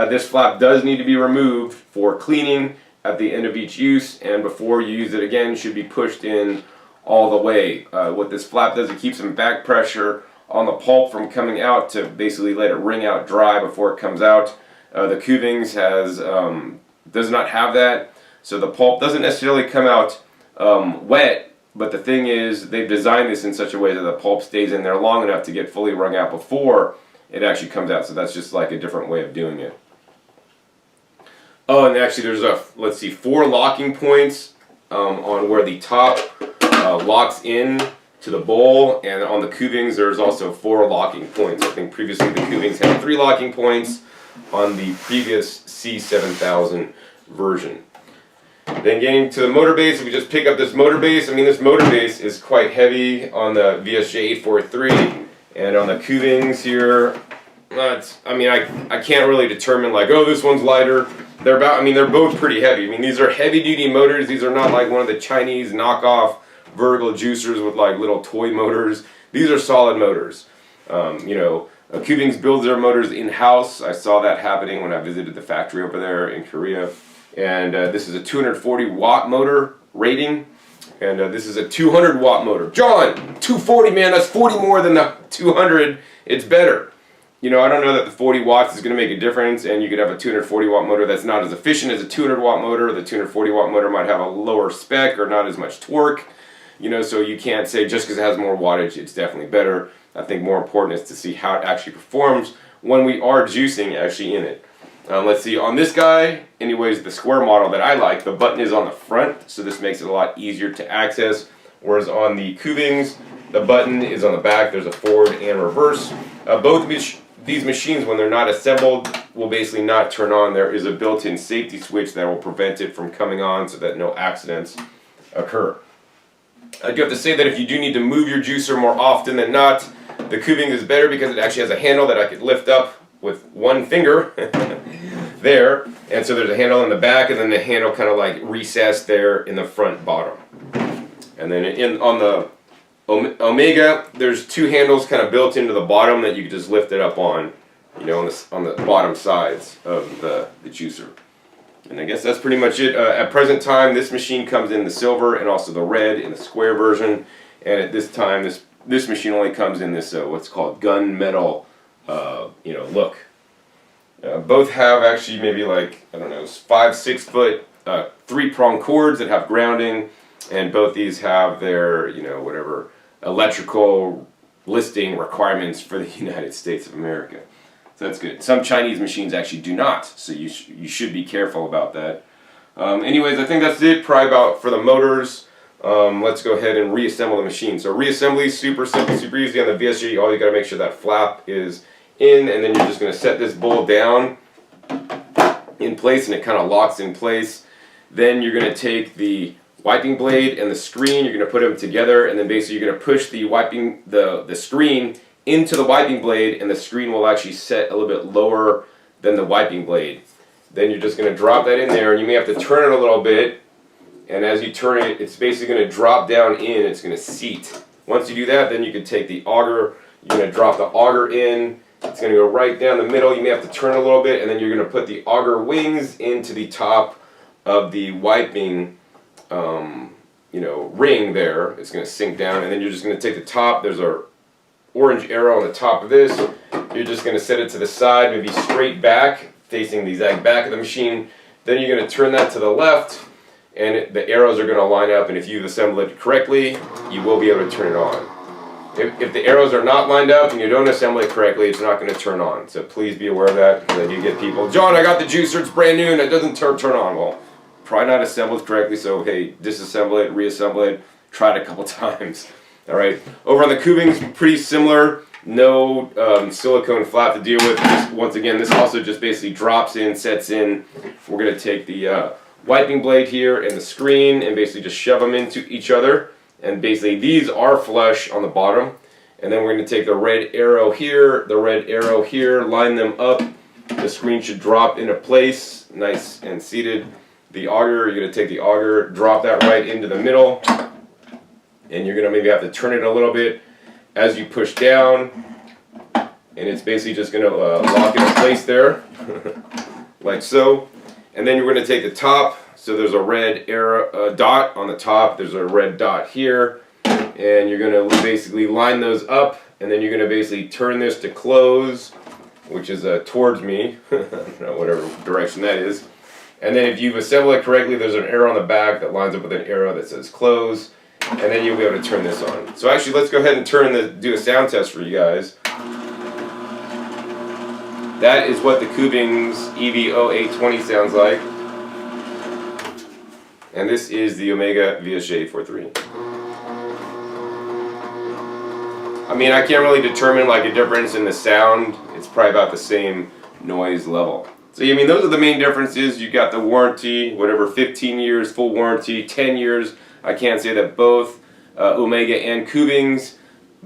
[SPEAKER 1] This flap does need to be removed for cleaning at the end of each use, and before you use it again, should be pushed in all the way. What this flap does, it keeps some back pressure on the pulp from coming out to basically let it wring out dry before it comes out. The Kuvings does not have that, so the pulp doesn't necessarily come out wet, but the thing is they've designed this in such a way that the pulp stays in there long enough to get fully wrung out before it actually comes out, so that's just like a different way of doing it. Oh, and actually there's let's see, 4 locking points on where the top locks in to the bowl, and on the Kuvings there's also 4 locking points. I think previously the Kuvings had 3 locking points on the previous C7000 version. Then getting to the motor base, if we just pick up this motor base, I mean this motor base is quite heavy on the VSJ843, and on the Kuvings here, I mean I can't really determine like, oh, this one's lighter. They're both pretty heavy. I mean, these are heavy duty motors. These are not like one of the Chinese knockoff vertical juicers with like little toy motors. These are solid motors. You know, Kuvings builds their motors in-house. I saw that happening when I visited the factory over there in Korea. And this is a 240 watt motor rating, and this is a 200 watt motor. John, 240, man, that's 40 more than the 200. It's better. You know, I don't know that the 40 watts is going to make a difference, and you could have a 240 watt motor that's not as efficient as a 200 watt motor. The 240 watt motor might have a lower spec or not as much torque. You know, so you can't say just because it has more wattage, it's definitely better. I think more important is to see how it actually performs when we are juicing actually in it. Let's see, on this guy, anyways, the square model that I like, the button is on the front, so this makes it a lot easier to access. Whereas on the Kuvings, the button is on the back. There's a forward and reverse. Both these machines, when they're not assembled, will basically not turn on. There is a built-in safety switch that will prevent it from coming on so that no accidents occur. I do have to say that if you do need to move your juicer more often than not, the Kuvings is better because it actually has a handle that I could lift up with one finger there, and so there's a handle in the back, and then the handle kind of like recessed there in the front bottom. And then on the Omega, there's 2 handles kind of built into the bottom that you can just lift it up on, you know, on the bottom sides of the juicer. And I guess that's pretty much it. At present time, this machine comes in the silver and also the red in the square version, and at this time, this machine only comes in this what's called gunmetal you know, look. Both have actually maybe like, I don't know, 5-6 foot 3-prong cords that have grounding, and both these have their, you know, whatever electrical listing requirements for the United States of America. So that's good. Some Chinese machines actually do not, so you should be careful about that. Anyways, I think that's it probably about for the motors. Let's go ahead and reassemble the machine. So reassembly is super simple, super easy on the VSJ. All you got to make sure that flap is in, and then you're just going to set this bowl down in place, and it kind of locks in place. Then you're going to take the wiping blade and the screen, you're going to put them together, and then basically you're going to push the screen into the wiping blade, and the screen will actually set a little bit lower than the wiping blade. Then you're just going to drop that in there, and you may have to turn it a little bit, and as you turn it, it's basically going to drop down in, it's going to seat. Once you do that, then you can take the auger, you're going to drop the auger in, it's going to go right down the middle, you may have to turn a little bit, and then you're going to put the auger wings into the top of the wiping ring there. It's going to sink down, and then you're just going to take the top, there's a orange arrow on the top of this, you're just going to set it to the side, maybe straight back, facing the exact back of the machine. Then you're going to turn that to the left, and the arrows are going to line up, and if you've assembled it correctly, you will be able to turn it on. If the arrows are not lined up and you don't assemble it correctly, it's not going to turn on. So please be aware of that, because I do get people, John, I got the juicer, it's brand new and it doesn't turn on. Well, probably not assembled correctly, so hey, disassemble it, reassemble it, try it a couple times. Alright, over on the Kuvings, pretty similar, no silicone flap to deal with. Just, once again, this also just basically drops in, sets in. We're going to take the wiping blade here and the screen and basically just shove them into each other. And basically these are flush on the bottom. And then we're going to take the red arrow here, the red arrow here, line them up. The screen should drop into place, nice and seated. The auger, you're going to take the auger, drop that right into the middle. And you're going to maybe have to turn it a little bit as you push down. And it's basically just going to lock into place there, like so. And then you're going to take the top. So there's a red arrow dot on the top. There's a red dot here. And you're going to basically line those up. And then you're going to basically turn this to close, which is towards me. I don't know, whatever direction that is. And then if you've assembled it correctly, there's an arrow on the back that lines up with an arrow that says close. And then you'll be able to turn this on. So actually, let's go ahead and do a sound test for you guys. That is what the Kuvings EVO820 sounds like. And this is the Omega VSJ843. I mean, I can't really determine like a difference in the sound. It's probably about the same noise level. So, I mean, those are the main differences. You got the warranty, whatever, 15 years, full warranty, 10 years. I can't say that both Omega and Kuvings,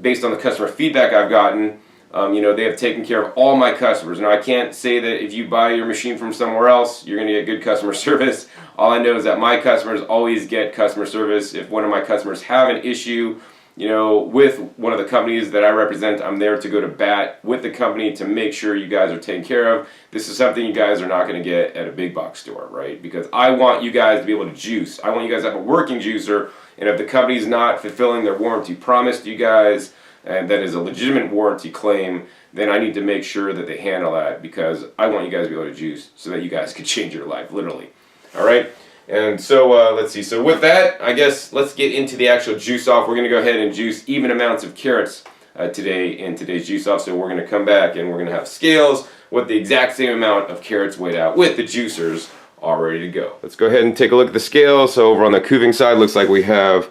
[SPEAKER 1] based on the customer feedback I've gotten, they have taken care of all my customers. Now, I can't say that if you buy your machine from somewhere else, you're going to get good customer service. All I know is that my customers always get customer service. If one of my customers have an issue, with one of the companies that I represent, I'm there to go to bat with the company to make sure you guys are taken care of. This is something you guys are not going to get at a big box store, right? Because I want you guys to be able to juice. I want you guys to have a working juicer, and if the company's not fulfilling their warranty promise to you guys, and that is a legitimate warranty claim, then I need to make sure that they handle that, because I want you guys to be able to juice so that you guys can change your life, literally. All right? And so, let's see. So with that, I guess let's get into the actual juice off. We're going to go ahead and juice even amounts of carrots today in today's juice off. So we're going to come back and we're going to have scales with the exact same amount of carrots weighed out with the juicers all ready to go. Let's go ahead and take a look at the scale. So over on the Kuving side, looks like we have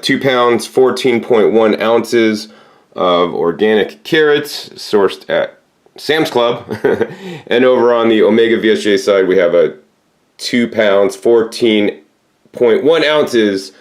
[SPEAKER 1] 2 pounds, 14.1 ounces of organic carrots sourced at Sam's Club. And over on the Omega VSJ side, we have a 2 pounds, 14.1 ounces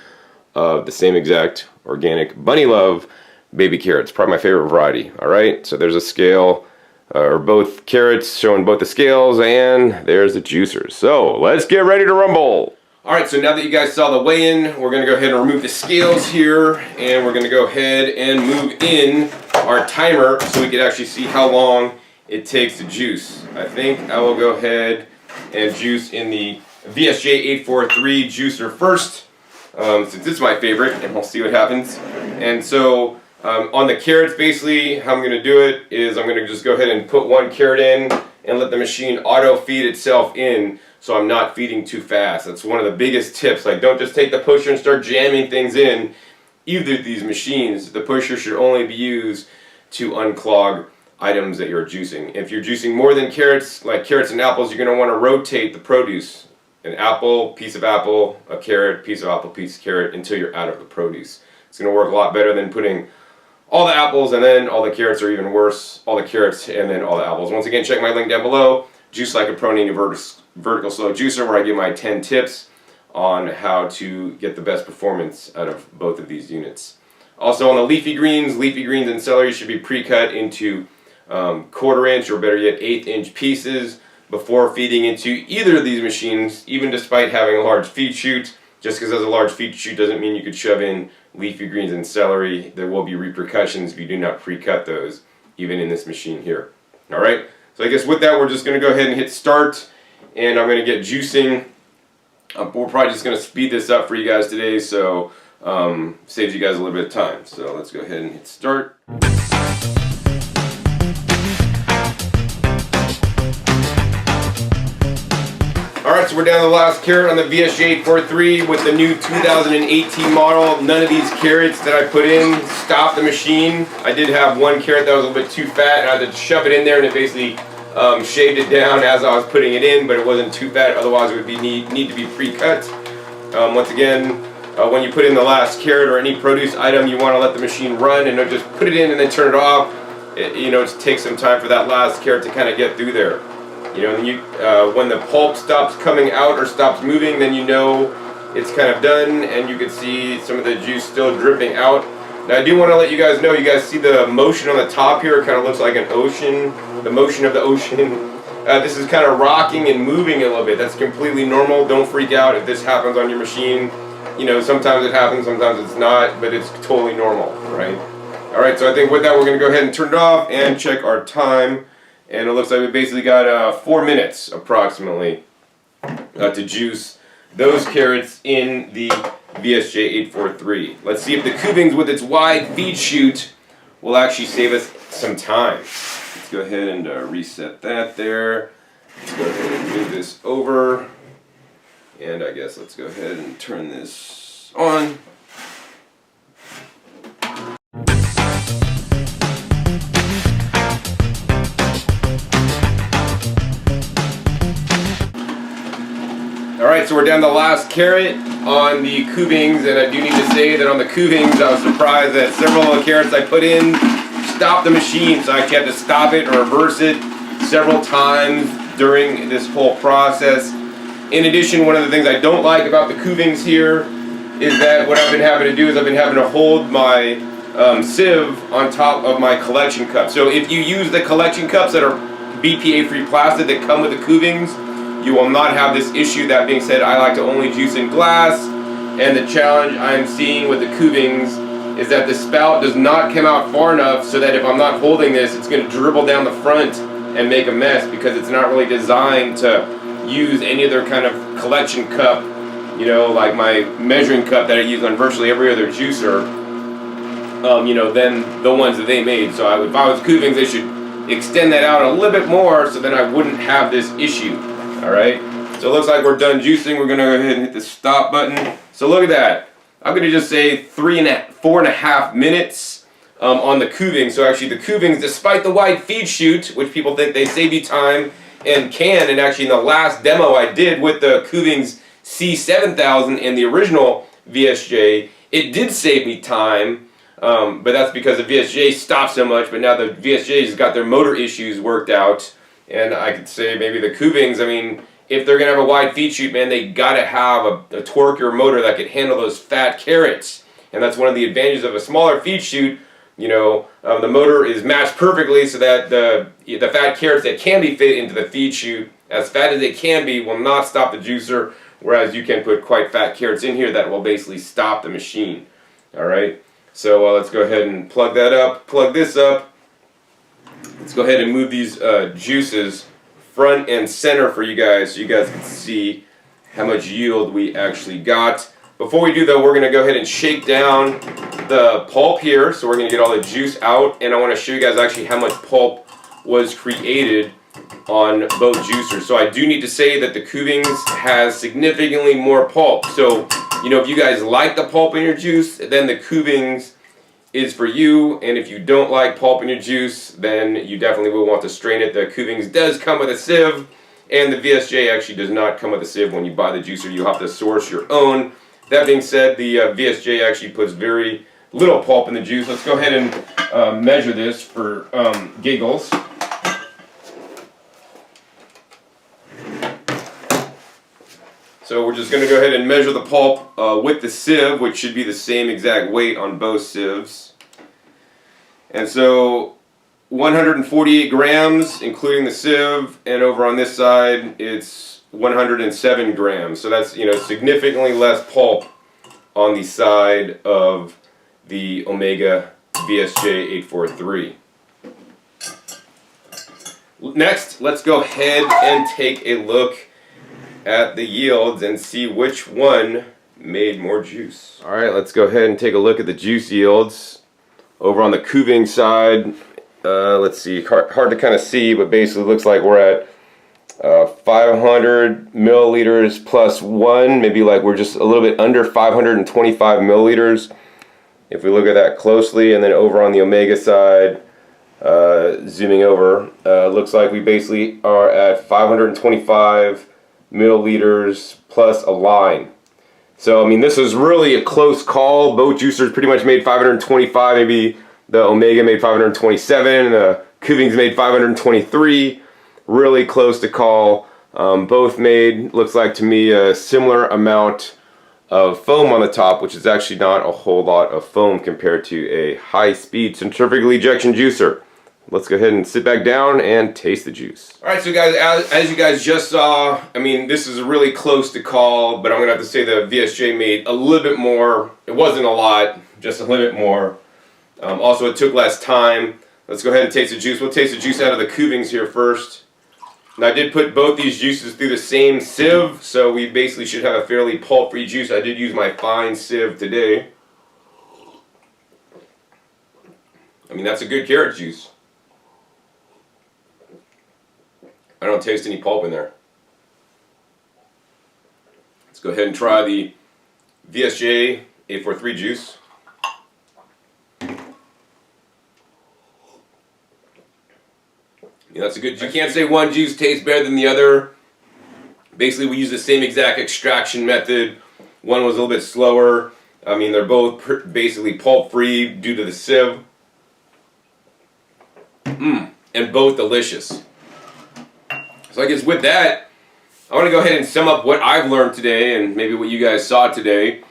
[SPEAKER 1] of the same exact organic Bunny Love baby carrots. Probably my favorite variety. All right, so there's a scale, or both carrots showing both the scales, and there's the juicers. So let's get ready to rumble. All right, so now that you guys saw the weigh-in, we're going to go ahead and remove the scales here, and we're going to go ahead and move in our timer so we can actually see how long it takes to juice. I think I will go ahead and juice in the VSJ843 juicer first, since it's my favorite, and we'll see what happens. And so on the carrots, basically how I'm going to do it is I'm going to just go ahead and put 1 carrot in and let the machine auto feed itself in, so I'm not feeding too fast. That's one of the biggest tips. Like, don't just take the pusher and start jamming things in. Either of these machines, the pusher should only be used to unclog items that you're juicing. If you're juicing more than carrots, like carrots and apples, you're going to want to rotate the produce. An apple, piece of apple, a carrot, piece of apple, piece of carrot, until you're out of the produce. It's going to work a lot better than putting all the apples and then all the carrots, or even worse, all the carrots and then all the apples. Once again, check my link down below. Juice Like a Pro vertical slow juicer, where I give my 10 tips on how to get the best performance out of both of these units. Also on the leafy greens and celery should be pre-cut into 1/4 inch or better yet 1/8 inch pieces before feeding into either of these machines, even despite having a large feed chute. Just because there's a large feed chute doesn't mean you could shove in leafy greens and celery. There will be repercussions if you do not pre-cut those, even in this machine here. Alright, so I guess with that we're just going to go ahead and hit start, and I'm going to get juicing. We're probably just going to speed this up for you guys today, so saves you guys a little bit of time. So let's go ahead and hit start. Alright, so we're down to the last carrot on the VSJ843 with the new 2018 model. None of these carrots that I put in stopped the machine. I did have one carrot that was a little bit too fat, and I had to shove it in there, and it basically shaved it down as I was putting it in, but it wasn't too fat, otherwise it would be need to be pre-cut. Once again, when you put in the last carrot or any produce item, you want to let the machine run and not just put it in and then turn it off. It takes some time for that last carrot to kind of get through there. When the pulp stops coming out or stops moving, then you know it's kind of done, and you can see some of the juice still dripping out. Now I do want to let you guys know, you guys see the motion on the top here, it kind of looks like an ocean, the motion of the ocean. This is kind of rocking and moving a little bit. That's completely normal. Don't freak out if this happens on your machine. Sometimes it happens, sometimes it's not, but it's totally normal, right? Alright, so I think with that we're going to go ahead and turn it off and check our time. And it looks like we basically got 4 minutes approximately to juice those carrots in the VSJ843. Let's see if the Kuvings with its wide feed chute will actually save us some time. Let's go ahead and reset that there. Let's go ahead and move this over. And I guess let's go ahead and turn this on. Alright, so we're down to the last carrot on the Kuvings, and I do need to say that on the Kuvings I was surprised that several of the carrots I put in stopped the machine, so I actually had to stop it or reverse it several times during this whole process. In addition, one of the things I don't like about the Kuvings here is that what I've been having to do is I've been having to hold my sieve on top of my collection cup. So if you use the collection cups that are BPA-free plastic that come with the Kuvings, you will not have this issue. That being said, I like to only juice in glass, and the challenge I'm seeing with the Kuvings is that the spout does not come out far enough so that if I'm not holding this, it's going to dribble down the front and make a mess, because it's not really designed to use any other kind of collection cup, like my measuring cup that I use on virtually every other juicer, than the ones that they made. So if I was Kuvings, they should extend that out a little bit more so then I wouldn't have this issue. Alright, so it looks like we're done juicing. We're going to go ahead and hit the stop button. So look at that. I'm going to just say 4.5 minutes on the Kuvings. So actually the Kuvings, despite the wide feed chute, which people think they save you time and can, and actually in the last demo I did with the Kuvings C7000 and the original VSJ, it did save me time, but that's because the VSJ stopped so much, but now the VSJ's got their motor issues worked out. And I could say maybe the Kuvings, if they're going to have a wide feed chute, man, they got to have a torque or motor that could handle those fat carrots. And that's one of the advantages of a smaller feed chute. The motor is matched perfectly so that the fat carrots that can be fit into the feed chute, as fat as they can be, will not stop the juicer, whereas you can put quite fat carrots in here that will basically stop the machine. Alright, so let's go ahead and plug that up, plug this up. Let's go ahead and move these juices front and center for you guys so you guys can see how much yield we actually got. Before we do though, we're going to go ahead and shake down the pulp here, so we're going to get all the juice out, and I want to show you guys actually how much pulp was created on both juicers. So I do need to say that the Kuvings has significantly more pulp. So, if you guys like the pulp in your juice, then the Kuvings is for you, and if you don't like pulp in your juice, then you definitely will want to strain it. The Kuvings does come with a sieve, and the VSJ actually does not come with a sieve. When you buy the juicer, you have to source your own. That being said, the VSJ actually puts very little pulp in the juice. Let's go ahead and measure this for giggles. So we're just going to go ahead and measure the pulp with the sieve, which should be the same exact weight on both sieves. And so 148 grams, including the sieve, and over on this side it's 107 grams. So that's, you know, significantly less pulp on the side of the Omega VSJ843. Next, let's go ahead and take a look at the yields and see which one made more juice. Alright, let's go ahead and take a look at the juice yields. Over on the Kuvings side, let's see, hard to kind of see, but basically looks like we're at 500 milliliters plus 1, maybe like we're just a little bit under 525 milliliters if we look at that closely. And then over on the Omega side, zooming over, looks like we basically are at 525 milliliters plus a line. So I mean, this is really a close call. Both juicers pretty much made 525. Maybe the Omega made 527 and the Kuvings made 523. Really close to call. Both made, looks like to me, a similar amount of foam on the top, which is actually not a whole lot of foam compared to a high-speed centrifugal ejection juicer. Let's go ahead and sit back down and taste the juice. Alright, so guys, as you guys just saw, I mean, this is really close to call, but I'm going to have to say the VSJ made a little bit more. It wasn't a lot, just a little bit more. Also, it took less time. Let's go ahead and taste the juice. We'll taste the juice out of the Kuvings here first. Now, I did put both these juices through the same sieve, so we basically should have a fairly pulp-free juice. I did use my fine sieve today. I mean, that's a good carrot juice. I don't taste any pulp in there. Let's go ahead and try the VSJ843 juice. Yeah, that's a good juice. You can't say one juice tastes better than the other. Basically, we use the same exact extraction method. One was a little bit slower. I mean, they're both basically pulp-free due to the sieve. And both delicious. So I guess with that, I want to go ahead and sum up what I've learned today and maybe what you guys saw today.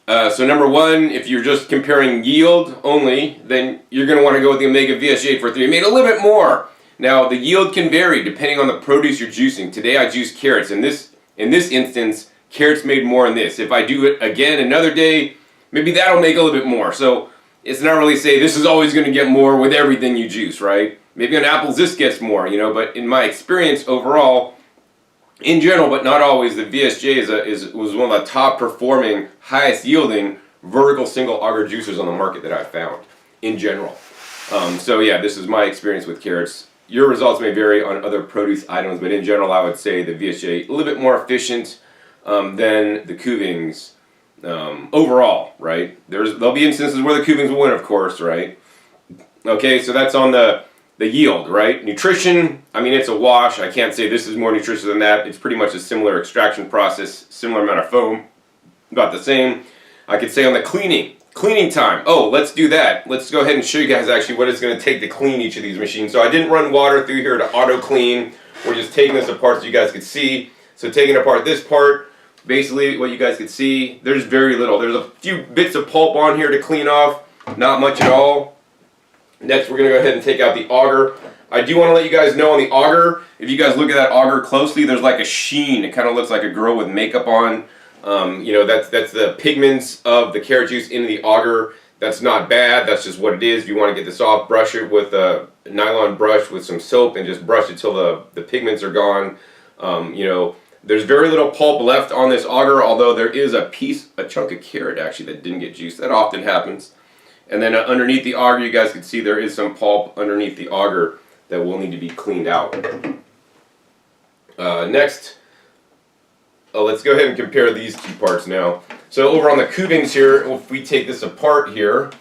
[SPEAKER 1] So number one, if you're just comparing yield only, then you're going to want to go with the Omega VSJ843. It made a little bit more. Now, the yield can vary depending on the produce you're juicing. Today I juiced carrots. In this instance, carrots made more in this. If I do it again another day, maybe that'll make a little bit more. So it's not really say this is always going to get more with everything you juice, right? Maybe on apples this gets more, you know, but in my experience overall, in general, but not always, the VSJ was one of the top performing, highest yielding vertical single auger juicers on the market that I've found, in general. So yeah, this is my experience with carrots. Your results may vary on other produce items, but in general I would say the VSJ a little bit more efficient than the Kuvings overall, right? There'll be instances where the Kuvings will win, of course, right? Okay, so that's on the yield, right? Nutrition, I mean, it's a wash. I can't say this is more nutritious than that. It's pretty much a similar extraction process, similar amount of foam, about the same. I could say on the cleaning time. Oh, let's do that. Let's go ahead and show you guys actually what it's going to take to clean each of these machines. So I didn't run water through here to auto clean. We're just taking this apart so you guys could see. So taking apart this part, basically what you guys could see, there's very little. There's a few bits of pulp on here to clean off, not much at all. Next, we're going to go ahead and take out the auger. I do want to let you guys know on the auger, if you guys look at that auger closely, there's like a sheen. It kind of looks like a girl with makeup on. You know, that's the pigments of the carrot juice into the auger. That's not bad. That's just what it is. If you want to get this off, brush it with a nylon brush with some soap and just brush it till the pigments are gone. You know, there's very little pulp left on this auger, although there is a chunk of carrot actually that didn't get juiced. That often happens. And then underneath the auger, you guys can see there is some pulp underneath the auger that will need to be cleaned out. Next, let's go ahead and compare these two parts now. So over on the Kuvings here, if we take this apart here,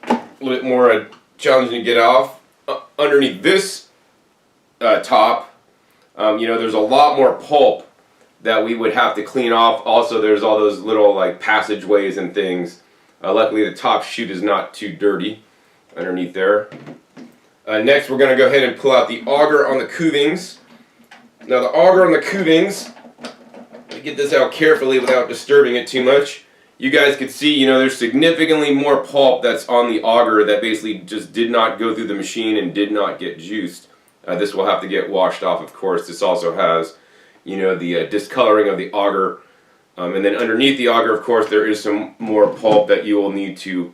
[SPEAKER 1] a little bit more challenging to get off. Underneath this top, you know, there's a lot more pulp that we would have to clean off. Also, there's all those little like passageways and things. Luckily, the top chute is not too dirty underneath there. Next, we're going to go ahead and pull out the auger on the Kuvings. Now the auger on the Kuvings, let me get this out carefully without disturbing it too much. You guys can see, you know, there's significantly more pulp that's on the auger that basically just did not go through the machine and did not get juiced. This will have to get washed off, of course. This also has, you know, the discoloring of the auger. And then underneath the auger, of course, there is some more pulp that you will need to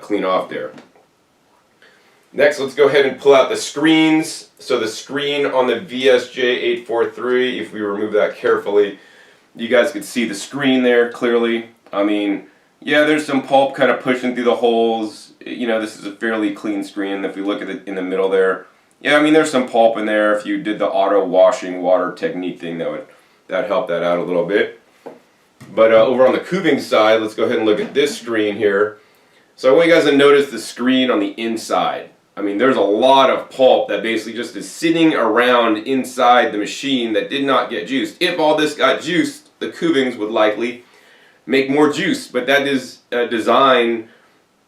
[SPEAKER 1] clean off there. Next, let's go ahead and pull out the screens. So the screen on the VSJ843, if we remove that carefully, you guys can see the screen there clearly. I mean, yeah, there's some pulp kind of pushing through the holes. You know, this is a fairly clean screen. If we look at it in the middle there, yeah, I mean, there's some pulp in there. If you did the auto washing water technique thing, that'd help that out a little bit. But over on the Kuvings side, let's go ahead and look at this screen here. So I want you guys to notice the screen on the inside. I mean, there's a lot of pulp that basically just is sitting around inside the machine that did not get juiced. If all this got juiced, the Kuvings would likely make more juice, but that is a design,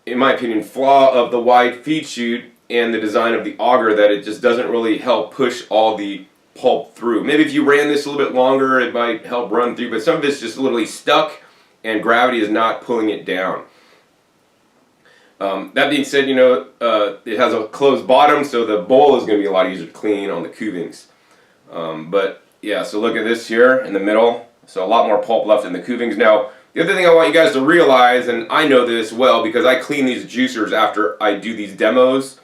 [SPEAKER 1] in my opinion, flaw of the wide feed chute and the design of the auger, that it just doesn't really help push all the pulp through. Maybe if you ran this a little bit longer, it might help run through, but some of it's just literally stuck and gravity is not pulling it down. That being said, you know, it has a closed bottom, so the bowl is going to be a lot easier to clean on the Kuvings. But yeah, so look at this here in the middle. So a lot more pulp left in the Kuvings. Now, the other thing I want you guys to realize, and I know this well because I clean these juicers after I do these demos.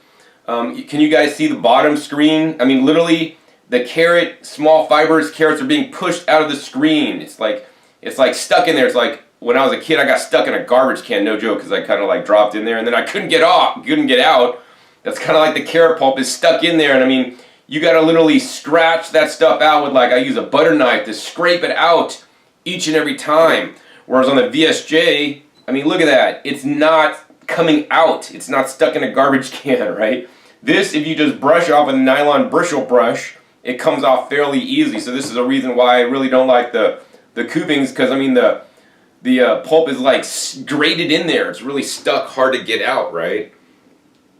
[SPEAKER 1] Can you guys see the bottom screen? I mean, literally, the carrot, small fibers, carrots are being pushed out of the screen. It's like stuck in there. It's like when I was a kid, I got stuck in a garbage can, no joke, because I kind of like dropped in there and then I couldn't get out. That's kind of like the carrot pulp is stuck in there, and I mean, you got to literally scratch that stuff out with, like, I use a butter knife to scrape it out each and every time. Whereas on the VSJ, I mean, look at that. It's not coming out. It's not stuck in a garbage can, right? This, if you just brush off with a nylon bristle brush, it comes off fairly easily. So this is a reason why I really don't like the Kuvings, because, I mean, the pulp is like grated in there. It's really stuck, hard to get out, right?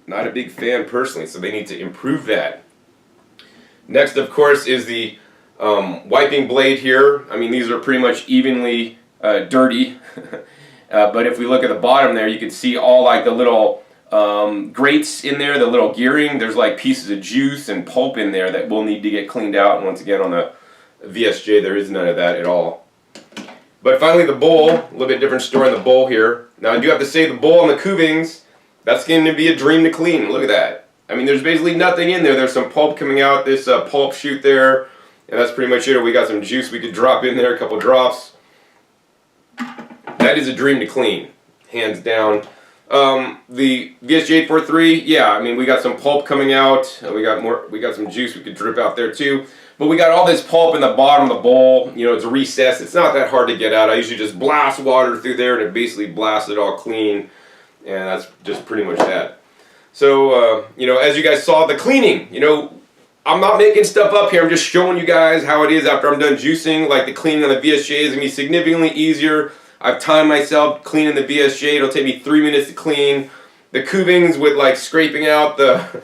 [SPEAKER 1] Not a big fan personally, so they need to improve that. Next, of course, is the wiping blade here. I mean, these are pretty much evenly dirty. But if we look at the bottom there, you can see all like the little grates in there, the little gearing. There's like pieces of juice and pulp in there that will need to get cleaned out. And once again, on the VSJ, there is none of that at all. But finally, the bowl. A little bit different story on the bowl here. Now, I do have to say, the bowl on the Kuvings, that's going to be a dream to clean. Look at that. I mean, there's basically nothing in there. There's some pulp coming out, this pulp chute there, and that's pretty much it. We got some juice we could drop in there, a couple drops. That is a dream to clean, hands down. The VSJ843, yeah, I mean, we got some pulp coming out. We got some juice we could drip out there too. But we got all this pulp in the bottom of the bowl. You know, it's recessed. It's not that hard to get out. I usually just blast water through there and it basically blasts it all clean. And that's just pretty much that. So, you know, as you guys saw, the cleaning, you know, I'm not making stuff up here. I'm just showing you guys how it is after I'm done juicing. Like, the cleaning on the VSJ is going to be significantly easier. I've timed myself cleaning the VSJ. It'll take me 3 minutes to clean. The Kuvings with, like, scraping out the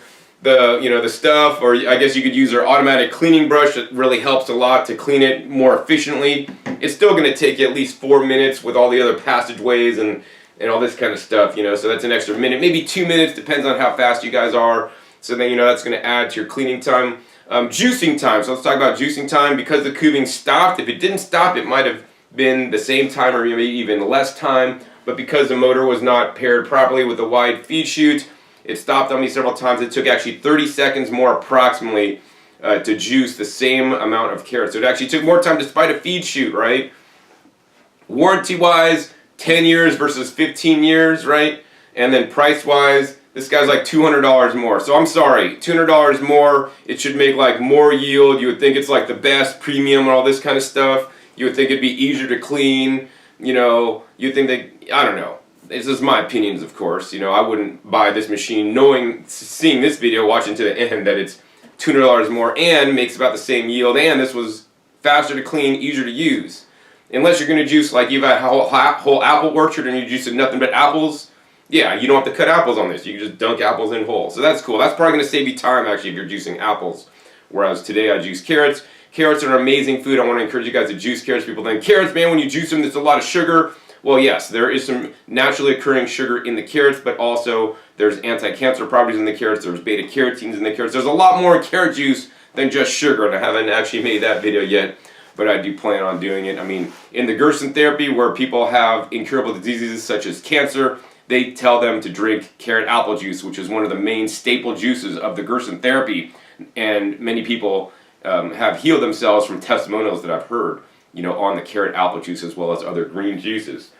[SPEAKER 1] stuff, or I guess you could use our automatic cleaning brush. It really helps a lot to clean it more efficiently. It's still going to take you at least 4 minutes with all the other passageways and all this kind of stuff, you know, so that's an extra minute, maybe 2 minutes, depends on how fast you guys are. So then, you know, that's going to add to your cleaning time. Juicing time, so let's talk about juicing time. Because the Kuvings stopped, if it didn't stop, it might have been the same time or maybe even less time, but because the motor was not paired properly with the wide feed chute, it stopped on me several times. It took actually 30 seconds more approximately to juice the same amount of carrots. So it actually took more time despite a feed chute, right? Warranty-wise, 10 years versus 15 years, right? And then price-wise, this guy's like $200 more. So I'm sorry, $200 more. It should make like more yield. You would think it's like the best premium and all this kind of stuff. You would think it'd be easier to clean. You know, you'd think that, I don't know. This is my opinions, of course. You know, I wouldn't buy this machine seeing this video, watching to the end, that it's $200 more and makes about the same yield, and this was faster to clean, easier to use. Unless you're going to juice, like you've got a whole apple orchard and you're juicing nothing but apples, yeah, you don't have to cut apples on this. You can just dunk apples in whole. So that's cool. That's probably going to save you time, actually, if you're juicing apples. Whereas today I juice carrots. Carrots are an amazing food. I want to encourage you guys to juice carrots. People think, carrots, man, when you juice them, there's a lot of sugar. Well, yes, there is some naturally occurring sugar in the carrots, but also there's anti-cancer properties in the carrots. There's beta-carotenes in the carrots. There's a lot more in carrot juice than just sugar, and I haven't actually made that video yet, but I do plan on doing it. I mean, in the Gerson therapy, where people have incurable diseases such as cancer, they tell them to drink carrot apple juice, which is one of the main staple juices of the Gerson therapy, and many people have healed themselves from testimonials that I've heard, on the carrot apple juice as well as other green juices.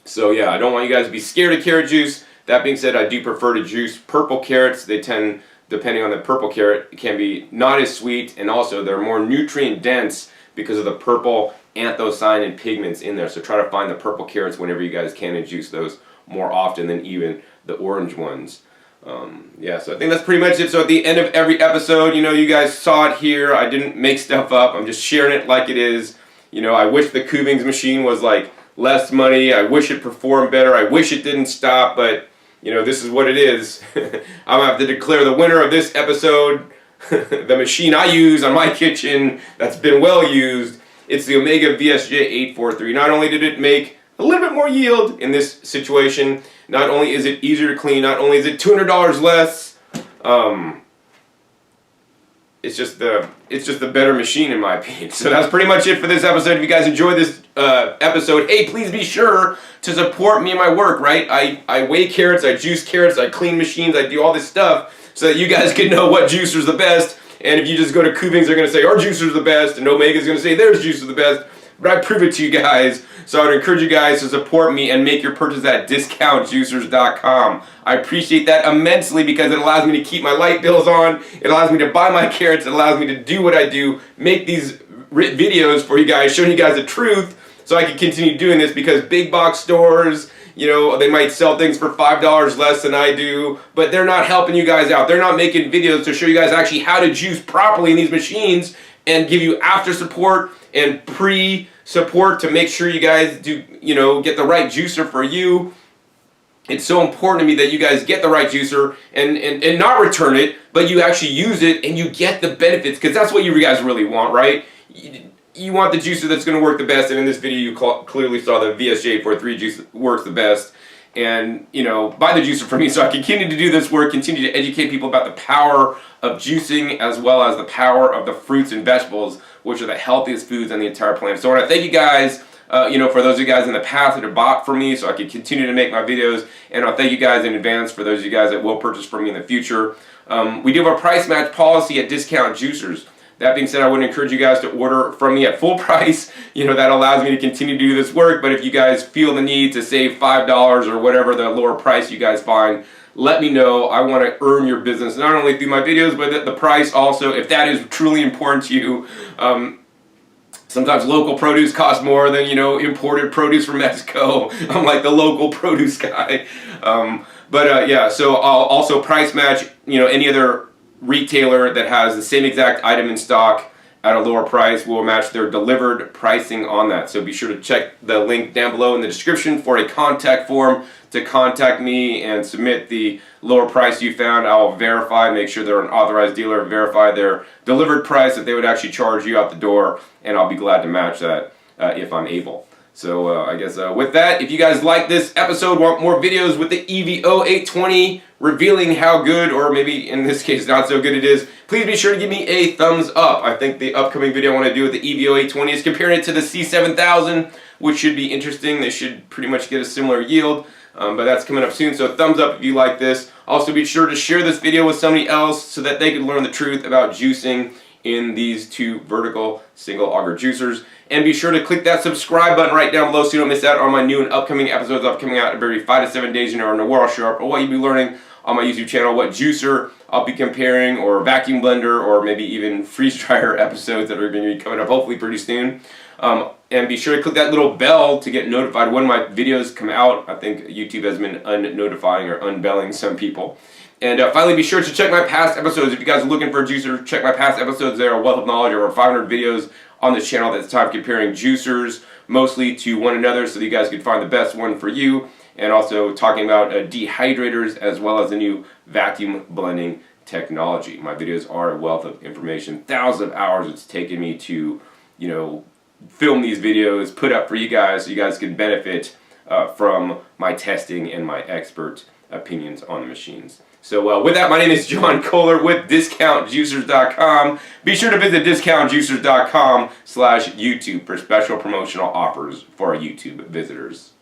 [SPEAKER 1] So yeah, I don't want you guys to be scared of carrot juice. That being said, I do prefer to juice purple carrots. They tend, depending on the purple carrot, it can be not as sweet, and also they're more nutrient dense because of the purple anthocyanin pigments in there. So try to find the purple carrots whenever you guys can and juice those more often than even the orange ones. Yeah, so I think that's pretty much it. So at the end of every episode, you guys saw it here. I didn't make stuff up. I'm just sharing it like it is. I wish the Kuvings machine was like less money. I wish it performed better. I wish it didn't stop, but this is what it is. I'm gonna have to declare the winner of this episode. The machine I use on my kitchen that's been well used. It's the Omega VSJ843. Not only did it make a little bit more yield in this situation, not only is it easier to clean, not only is it $200 less, it's just the better machine in my opinion. So that's pretty much it for this episode. If you guys enjoyed this episode, hey, please be sure to support me in my work, right? I weigh carrots, I juice carrots, I clean machines, I do all this stuff so that you guys can know what juicer's the best. And if you just go to Kuvings, they're going to say our juicer's the best, and Omega's going to say theirs juicer's the best. But I prove it to you guys. So I would encourage you guys to support me and make your purchase at discountjuicers.com. I appreciate that immensely because it allows me to keep my light bills on. It allows me to buy my carrots. It allows me to do what I do, make these videos for you guys, showing you guys the truth so I can continue doing this, because big box stores, they might sell things for $5 less than I do, but they're not helping you guys out. They're not making videos to show you guys actually how to juice properly in these machines and give you after support and pre-support to make sure you guys do, get the right juicer for you. It's so important to me that you guys get the right juicer and not return it, but you actually use it and you get the benefits, because that's what you guys really want, right? You want the juicer that's going to work the best, and in this video you clearly saw the VSJ843 juice works the best. And, buy the juicer from me so I can continue to do this work, continue to educate people about the power of juicing as well as the power of the fruits and vegetables, which are the healthiest foods on the entire planet. So I want to thank you guys, for those of you guys in the past that have bought from me so I can continue to make my videos. And I'll thank you guys in advance for those of you guys that will purchase from me in the future. We do have a price match policy at Discount Juicers. That being said, I would encourage you guys to order from me at full price. That allows me to continue to do this work. But if you guys feel the need to save $5 or whatever the lower price you guys find, let me know. I want to earn your business, not only through my videos, but the price also, if that is truly important to you. Sometimes local produce costs more than, imported produce from Mexico. I'm like the local produce guy. Yeah, so I'll also price match, any other retailer that has the same exact item in stock at a lower price. Will match their delivered pricing on that. So be sure to check the link down below in the description for a contact form to contact me and submit the lower price you found. I'll verify, make sure they're an authorized dealer, verify their delivered price that they would actually charge you out the door, and I'll be glad to match that if I'm able. So I guess with that, if you guys like this episode, want more videos with the EVO820 revealing how good, or maybe in this case not so good it is, please be sure to give me a thumbs up. I think the upcoming video I want to do with the EVO820 is comparing it to the C7000, which should be interesting. They should pretty much get a similar yield, but that's coming up soon. So thumbs up if you like this. Also be sure to share this video with somebody else so that they can learn the truth about juicing in these two vertical single auger juicers. And be sure to click that subscribe button right down below so you don't miss out on my new and upcoming episodes. I'll be coming out in every 5 to 7 days. You never know where I'll show up or what you'll be learning on my YouTube channel, what juicer I'll be comparing, or vacuum blender, or maybe even freeze dryer episodes that are going to be coming up hopefully pretty soon. And be sure to click that little bell to get notified when my videos come out. I think YouTube has been unnotifying or unbelling some people. And finally, be sure to check my past episodes. If you guys are looking for a juicer, check my past episodes. There are a wealth of knowledge, over 500 videos on this channel that's time comparing juicers mostly to one another so that you guys can find the best one for you, and also talking about dehydrators as well as the new vacuum blending technology. My videos are a wealth of information. Thousands of hours it's taken me to, film these videos, put up for you guys so you guys can benefit from my testing and my expert opinions on the machines. So with that, my name is John Kohler with DiscountJuicers.com. Be sure to visit DiscountJuicers.com/YouTube for special promotional offers for our YouTube visitors.